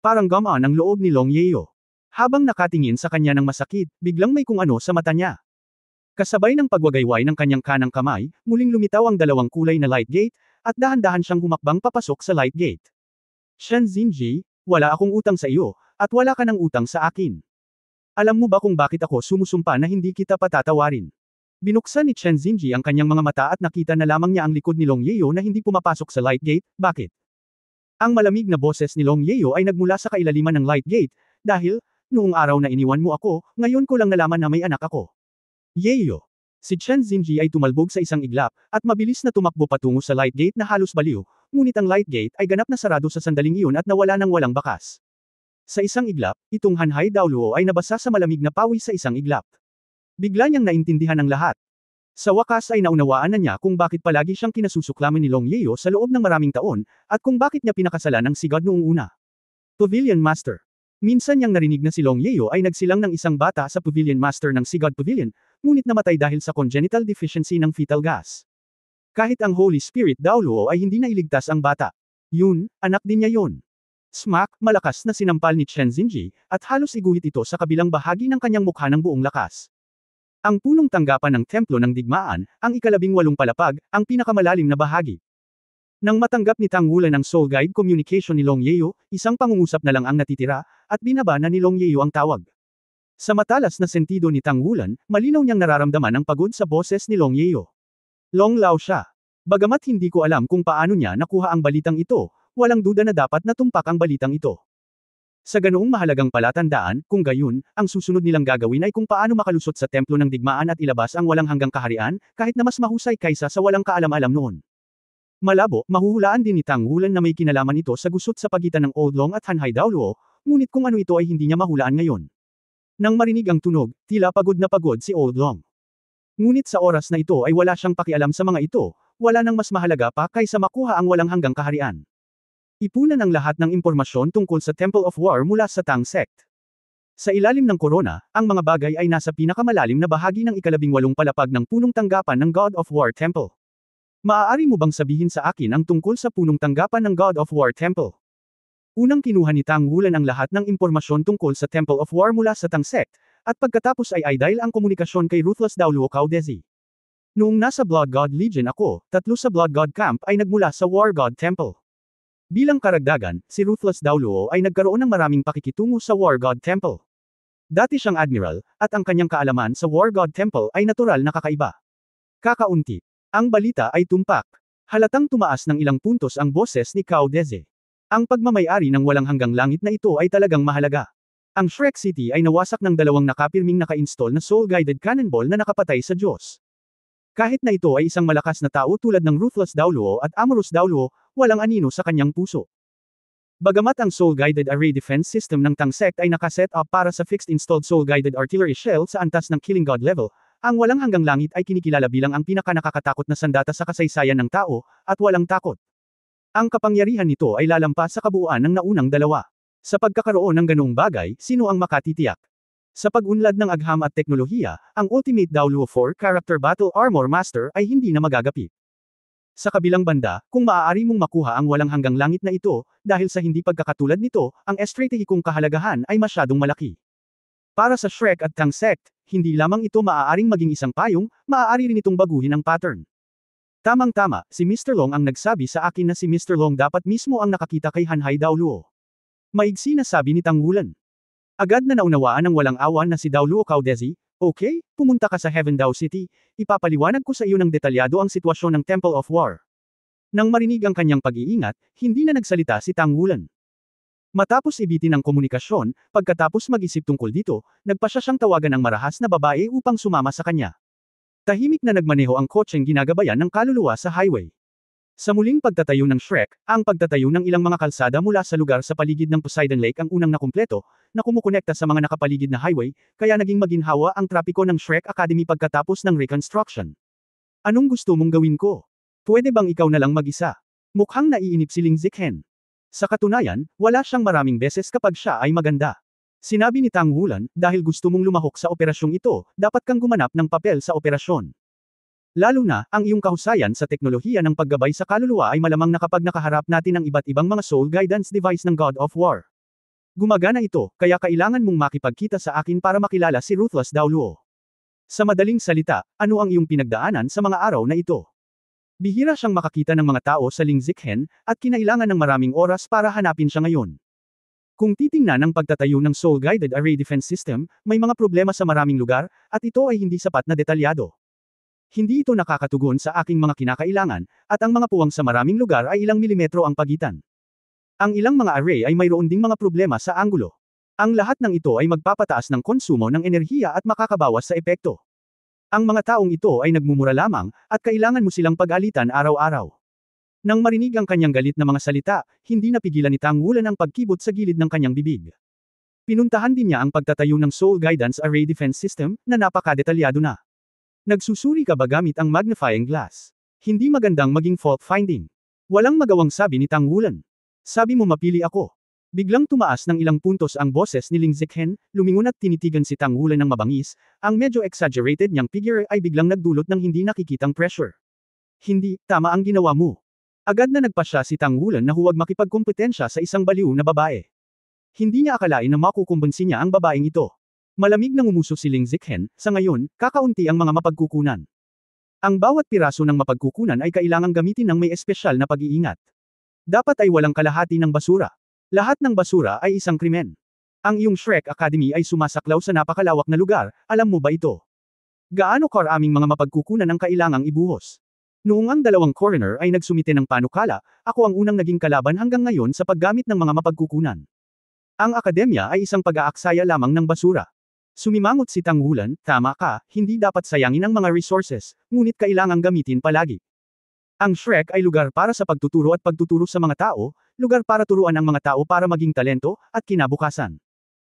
Parang gamaan ang loob ni Long Yeo. Habang nakatingin sa kanya ng masakit, biglang may kung ano sa mata niya. Kasabay ng pagwagayway ng kanyang kanang kamay, muling lumitaw ang 2 kulay na light gate, at dahan-dahan siyang humakbang papasok sa light gate. Chen Xinji, wala akong utang sa iyo, at wala ka ng utang sa akin. Alam mo ba kung bakit ako sumusumpa na hindi kita patatawarin? Binuksan ni Chen Xinji ang kanyang mga mata at nakita na lamang niya ang likod ni Long Yeo na hindi pumapasok sa light gate. Bakit? Ang malamig na boses ni Long Yeo ay nagmula sa kailaliman ng light gate, dahil, noong araw na iniwan mo ako, ngayon ko lang nalaman na may anak ako. Yeo. Si Chen Xinji ay tumalbog sa isang iglap, at mabilis na tumakbo patungo sa light gate na halos baliw, ngunit ang light gate ay ganap na sarado sa sandaling iyon at nawala ng walang bakas. Sa isang iglap, itong Hanhai Daoluo ay nabasa sa malamig na pawis sa isang iglap. Bigla niyang naintindihan ang lahat. Sa wakas ay naunawaan na niya kung bakit palagi siyang kinasusuklaman ni Long Yeo sa loob ng maraming taon, at kung bakit niya pinakasalan ng sigad noong una. Pavilion Master. Minsan niyang narinig na si Long Yeo ay nagsilang ng isang bata sa Pavilion Master ng Sigad Pavilion, ngunit namatay dahil sa congenital deficiency ng fetal gas. Kahit ang Holy Spirit Daoluo ay hindi nailigtas ang bata. Yun, anak din niya yun. Smack, malakas na sinampal ni Chen Xinji, at halos iguhit ito sa kabilang bahagi ng kanyang mukha ng buong lakas. Ang punong tanggapan ng Templo ng Digmaan, ang 18 palapag, ang pinakamalalim na bahagi. Nang matanggap ni Tang Wulan ang Soul Guide communication ni Long Yeo, isang pangungusap na lang ang natitira, at binaba na ni Long Yeo ang tawag. Sa matalas na sentido ni Tang Wulan, malinaw niyang nararamdaman ang pagod sa boses ni Long Yeo. Long Lao siya. Bagamat hindi ko alam kung paano niya nakuha ang balitang ito, walang duda na dapat natumpak ang balitang ito. Sa ganoong mahalagang palatandaan, kung gayon, ang susunod nilang gagawin ay kung paano makalusot sa Templo ng Digmaan at ilabas ang walang hanggang kaharian, kahit na mas mahusay kaysa sa walang kaalam-alam noon. Malabo, mahuhulaan din ni Tang Wulan na may kinalaman ito sa gusot sa pagitan ng Old Long at Hanhai Daoluo, ngunit kung ano ito ay hindi niya mahulaan ngayon. Nang marinig ang tunog, tila pagod na pagod si Old Long. Ngunit sa oras na ito ay wala siyang pakialam sa mga ito, wala nang mas mahalaga pa kaysa makuha ang walang hanggang kaharian. Ipunan ang lahat ng impormasyon tungkol sa Temple of War mula sa Tang Sect. Sa ilalim ng korona, ang mga bagay ay nasa pinakamalalim na bahagi ng 18 palapag ng punong tanggapan ng God of War Temple. Maaari mo bang sabihin sa akin ang tungkol sa punong tanggapan ng God of War Temple? Unang kinuha ni Tang Wulan ang lahat ng impormasyon tungkol sa Temple of War mula sa Tang Sect, at pagkatapos ay dahil ang komunikasyon kay Ruthless Daoluo Caudesi. Noong nasa Blood God Legion ako, 3 sa Blood God Camp ay nagmula sa War God Temple. Bilang karagdagan, si Ruthless Daoluo ay nagkaroon ng maraming pakikitungo sa War God Temple. Dati siyang admiral, at ang kanyang kaalaman sa War God Temple ay natural na kakaiba. Kakaunti. Ang balita ay tumpak. Halatang tumaas ng ilang puntos ang boses ni Caudesi. Ang pagmamayari ng walang hanggang langit na ito ay talagang mahalaga. Ang Shrek City ay nawasak ng 2 nakapirming naka-install na soul-guided cannonball na nakapatay sa Diyos. Kahit na ito ay isang malakas na tao tulad ng Ruthless Daoluo at Amorous Daoluo, walang anino sa kanyang puso. Bagamat ang soul-guided array defense system ng Tang Sect ay nakaset up para sa fixed installed soul-guided artillery shell sa antas ng Killing God level, ang walang hanggang langit ay kinikilala bilang ang pinaka-nakakatakot na sandata sa kasaysayan ng tao, at walang takot. Ang kapangyarihan nito ay lalampas sa kabuuan ng naunang 2. Sa pagkakaroon ng ganoong bagay, sino ang makatitiyak? Sa pag-unlad ng agham at teknolohiya, ang Ultimate Daoluo 4 Character Battle Armor Master ay hindi na magagapit. Sa kabilang banda, kung maaari mong makuha ang walang hanggang langit na ito, dahil sa hindi pagkakatulad nito, ang estratehikong kahalagahan ay masyadong malaki. Para sa Shrek at Tang Sect, hindi lamang ito maaaring maging isang payong, maaari rin itong baguhin ang pattern. Tamang-tama, si Mr. Long ang nagsabi sa akin na si Mr. Long dapat mismo ang nakakita kay Hanhai Daoluo. Maigsi na sabi ni Tang Wulan. Agad na naunawaan ng walang awan na si Daoluo Caudesi, okay, pumunta ka sa Heaven Dao City, ipapaliwanag ko sa iyo ng detalyado ang sitwasyon ng Temple of War. Nang marinig ang kanyang pag-iingat, hindi na nagsalita si Tang Wulan. Matapos ibitin ang komunikasyon, pagkatapos mag-isip tungkol dito, nagpasya siyang tawagan ang marahas na babae upang sumama sa kanya. Tahimik na nagmaneho ang kotseng ginagabayan ng kaluluwa sa highway. Sa muling pagtatayo ng Shrek, ang pagtatayo ng ilang mga kalsada mula sa lugar sa paligid ng Poseidon Lake ang unang nakumpleto, na kumukonekta sa mga nakapaligid na highway, kaya naging maginhawa ang trapiko ng Shrek Academy pagkatapos ng reconstruction. Anong gusto mong gawin ko? Pwede bang ikaw na lang mag-isa? Mukhang naiinip si Ling Ziqhen. Sa katunayan, wala siyang maraming beses kapag siya ay maganda. Sinabi ni Tang Wulan, dahil gusto mong lumahok sa operasyong ito, dapat kang gumanap ng papel sa operasyon. Lalo na, ang iyong kahusayan sa teknolohiya ng paggabay sa kaluluwa ay malamang na kapag nakaharap natin ang iba't ibang mga soul guidance device ng God of War. Gumagana ito, kaya kailangan mong makipagkita sa akin para makilala si Ruthless Dao Luo. Sa madaling salita, ano ang iyong pinagdaanan sa mga araw na ito? Bihira siyang makakita ng mga tao sa Ling Ziqhen, at kinailangan ng maraming oras para hanapin siya ngayon. Kung titingnan ang pagtatayo ng Soul Guided Array Defense System, may mga problema sa maraming lugar, at ito ay hindi sapat na detalyado. Hindi ito nakakatugon sa aking mga kinakailangan, at ang mga puwang sa maraming lugar ay ilang milimetro ang pagitan. Ang ilang mga array ay mayroon ding mga problema sa anggulo. Ang lahat ng ito ay magpapataas ng konsumo ng enerhiya at makakabawas sa epekto. Ang mga taong ito ay nagmumura lamang, at kailangan mo silang pag-alitan araw-araw. Nang marinig ang kanyang galit na mga salita, hindi napigilan ni Tang Wulan ang pagkibot sa gilid ng kanyang bibig. Pinuntahan din niya ang pagtatayo ng Soul Guidance Array Defense System, na napakadetalyado na. Nagsusuri ka ba gamit ang magnifying glass? Hindi magandang maging fault-finding. Walang magawang sabi ni Tang Wulan. Sabi mo mapili ako. Biglang tumaas ng ilang puntos ang boses ni Ling Ziqhen, lumingon at tinitigan si Tang Wulan ng mabangis, ang medyo exaggerated niyang figure ay biglang nagdulot ng hindi nakikitang pressure. Hindi, tama ang ginawa mo. Agad na nagpasya si Tang Wulan na huwag makipagkompetensya sa isang baliw na babae. Hindi niya akalain na makukumbansi niya ang babaeng ito. Malamig nang umuso si Ling Ziqhen, sa ngayon, kakaunti ang mga mapagkukunan. Ang bawat piraso ng mapagkukunan ay kailangang gamitin ng may espesyal na pag-iingat. Dapat ay walang kalahati ng basura. Lahat ng basura ay isang krimen. Ang iyong Shrek Academy ay sumasaklaw sa napakalawak na lugar, alam mo ba ito? Gaano karaming mga mapagkukunan ang kailangang ibuhos? Noong ang dalawang coroner ay nagsumite ng panukala, ako ang unang naging kalaban hanggang ngayon sa paggamit ng mga mapagkukunan. Ang akademya ay isang pag-aaksaya lamang ng basura. Sumimangot si Tang Wulan, tama ka, hindi dapat sayangin ang mga resources, ngunit kailangang gamitin palagi. Ang Shrek ay lugar para sa pagtuturo at pagtuturo sa mga tao, lugar para turuan ang mga tao para maging talento, at kinabukasan.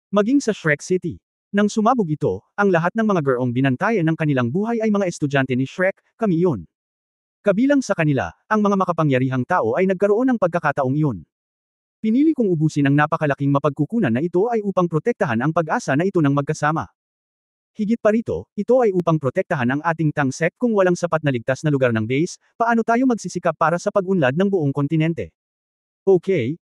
Maging sa Shrek City. Nang sumabog ito, ang lahat ng mga gurong binantayan ng kanilang buhay ay mga estudyante ni Shrek, kami iyon. Kabilang sa kanila, ang mga makapangyarihang tao ay nagkaroon ng pagkakataong iyon. Pinili kong ubusin ang napakalaking mapagkukunan na ito ay upang protektahan ang pag-asa na ito ng magkasama. Higit pa rito, ito ay upang protektahan ang ating tangsek kung walang sapat na ligtas na lugar ng base, paano tayo magsisikap para sa pag-unlad ng buong kontinente. Okay,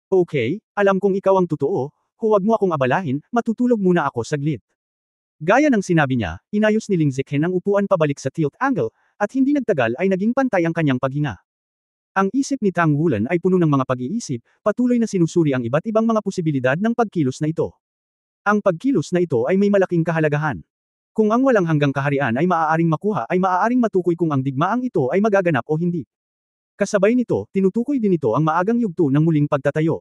alam kong ikaw ang totoo, huwag mo akong abalahin, matutulog muna ako saglit. Gaya ng sinabi niya, inayos ni Ling Ziqhen ang upuan pabalik sa tilt angle, at hindi nagtagal ay naging pantay ang kanyang paghinga. Ang isip ni Tang Wulan ay puno ng mga pag-iisip, patuloy na sinusuri ang iba't ibang mga posibilidad ng pagkilos na ito. Ang pagkilos na ito ay may malaking kahalagahan. Kung ang walang hanggang kaharian ay maaaring makuha ay maaaring matukoy kung ang digmaang ito ay magaganap o hindi. Kasabay nito, tinutukoy din ito ang maagang yugto ng muling pagtatayo.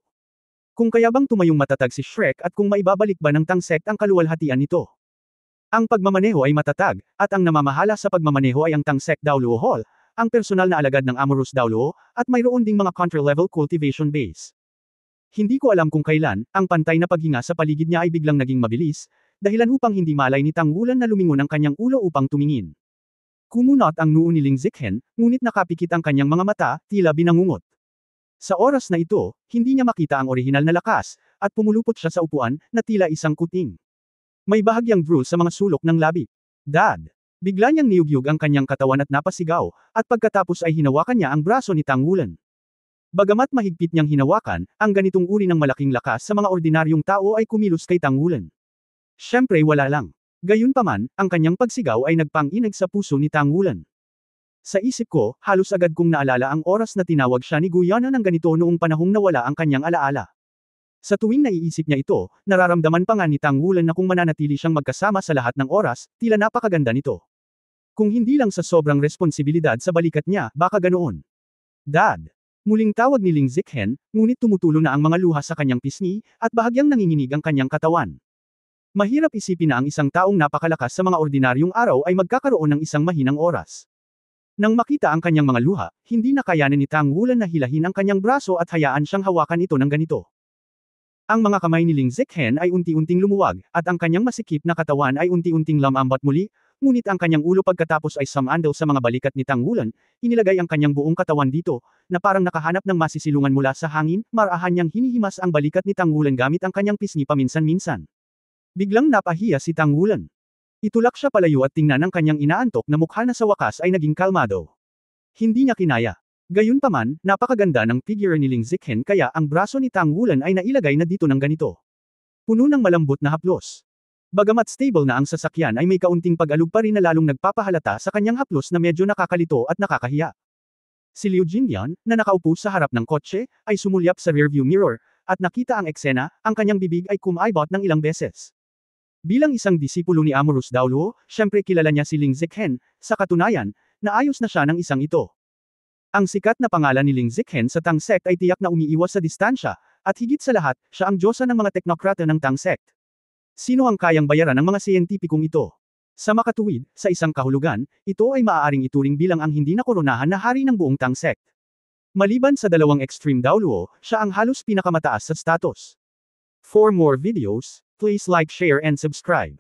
Kung kaya bang tumayong matatag si Shrek at kung maibabalik ba ng tangsek ang kaluwalhatian nito. Ang pagmamaneho ay matatag, at ang namamahala sa pagmamaneho ay ang tangsek Dao Luo Hall, ang personal na alagad ng Amorous Dao Luo, at mayroon ding mga counter-level cultivation base. Hindi ko alam kung kailan, ang pantay na paghinga sa paligid niya ay biglang naging mabilis, dahilan upang hindi malay ni Tang Wulan na lumingon ang kanyang ulo upang tumingin. Kumunot ang noo ni Ling Ziqhen, ngunit nakapikit ang kanyang mga mata, tila binangungot. Sa oras na ito, hindi niya makita ang orihinal na lakas, at pumulupot siya sa upuan, na tila isang kuting. May bahagyang drool sa mga sulok ng labi. Dad! Bigla niyang niyugyug ang kanyang katawan at napasigaw, at pagkatapos ay hinawakan niya ang braso ni Tang Wulan. Bagamat mahigpit niyang hinawakan, ang ganitong uri ng malaking lakas sa mga ordinaryong tao ay kumilos kay Tang Wulan. Siyempre wala lang. Gayunpaman, ang kanyang pagsigaw ay nagpang-inig sa puso ni Tang Wulan. Sa isip ko, halos agad kong naalala ang oras na tinawag siya ni Guyana ng ganito noong panahong nawala ang kanyang alaala. Sa tuwing naiisip niya ito, nararamdaman pa nga ni Tang Wulan na kung mananatili siyang magkasama sa lahat ng oras, tila napakaganda nito. Kung hindi lang sa sobrang responsibilidad sa balikat niya, baka ganoon. Dad! Muling tawag ni Ling Ziqhen, ngunit tumutulo na ang mga luha sa kanyang pisngi, at bahagyang nanginginig ang kanyang katawan. Mahirap isipin na ang isang taong napakalakas sa mga ordinaryong araw ay magkakaroon ng isang mahinang oras. Nang makita ang kanyang mga luha, hindi na kayanin ni Tang Wulan na hilahin ang kanyang braso at hayaan siyang hawakan ito ng ganito. Ang mga kamay ni Ling Zichen ay unti-unting lumuwag, at ang kanyang masikip na katawan ay unti-unting lamambat muli, ngunit ang kanyang ulo pagkatapos ay sumandal sa mga balikat ni Tang Wulan, inilagay ang kanyang buong katawan dito, na parang nakahanap ng masisilungan mula sa hangin, marahan niyang hinihimas ang balikat ni Tang Wulan gamit ang kanyang pisngi paminsan-minsan. Biglang napahiya si Tang Wulan. Itulak siya palayo at tingnan ang kanyang inaantok na mukha na sa wakas ay naging kalmado. Hindi niya kinaya. Gayunpaman, napakaganda ng figure ni Ling Zichen kaya ang braso ni Tang Wulan ay nailagay na dito ng ganito. Puno ng malambot na haplos. Bagamat stable na ang sasakyan ay may kaunting pag-alog pa rin na lalong nagpapahalata sa kanyang haplos na medyo nakakalito at nakakahiya. Si Liu Jinyan, na nakaupo sa harap ng kotse, ay sumulyap sa rearview mirror, at nakita ang eksena, ang kanyang bibig ay kumaibot ng ilang beses. Bilang isang disipulo ni Amorous Daoluo, syempre kilala niya si Ling Zichen, sa katunayan, naayos na siya ng isang ito. Ang sikat na pangalan ni Ling Zichen sa Tang Sect ay tiyak na umiiwas sa distansya, at higit sa lahat, siya ang diyosa ng mga teknokrata ng Tang Sect. Sino ang kayang bayaran ng mga siyentipikong ito? Sa makatuwid, sa isang kahulugan, ito ay maaaring ituring bilang ang hindi nakoronahan na hari ng buong Tang Sect. Maliban sa dalawang extreme Daoluo, siya ang halos pinakamataas sa status. For more videos, please like, share and subscribe.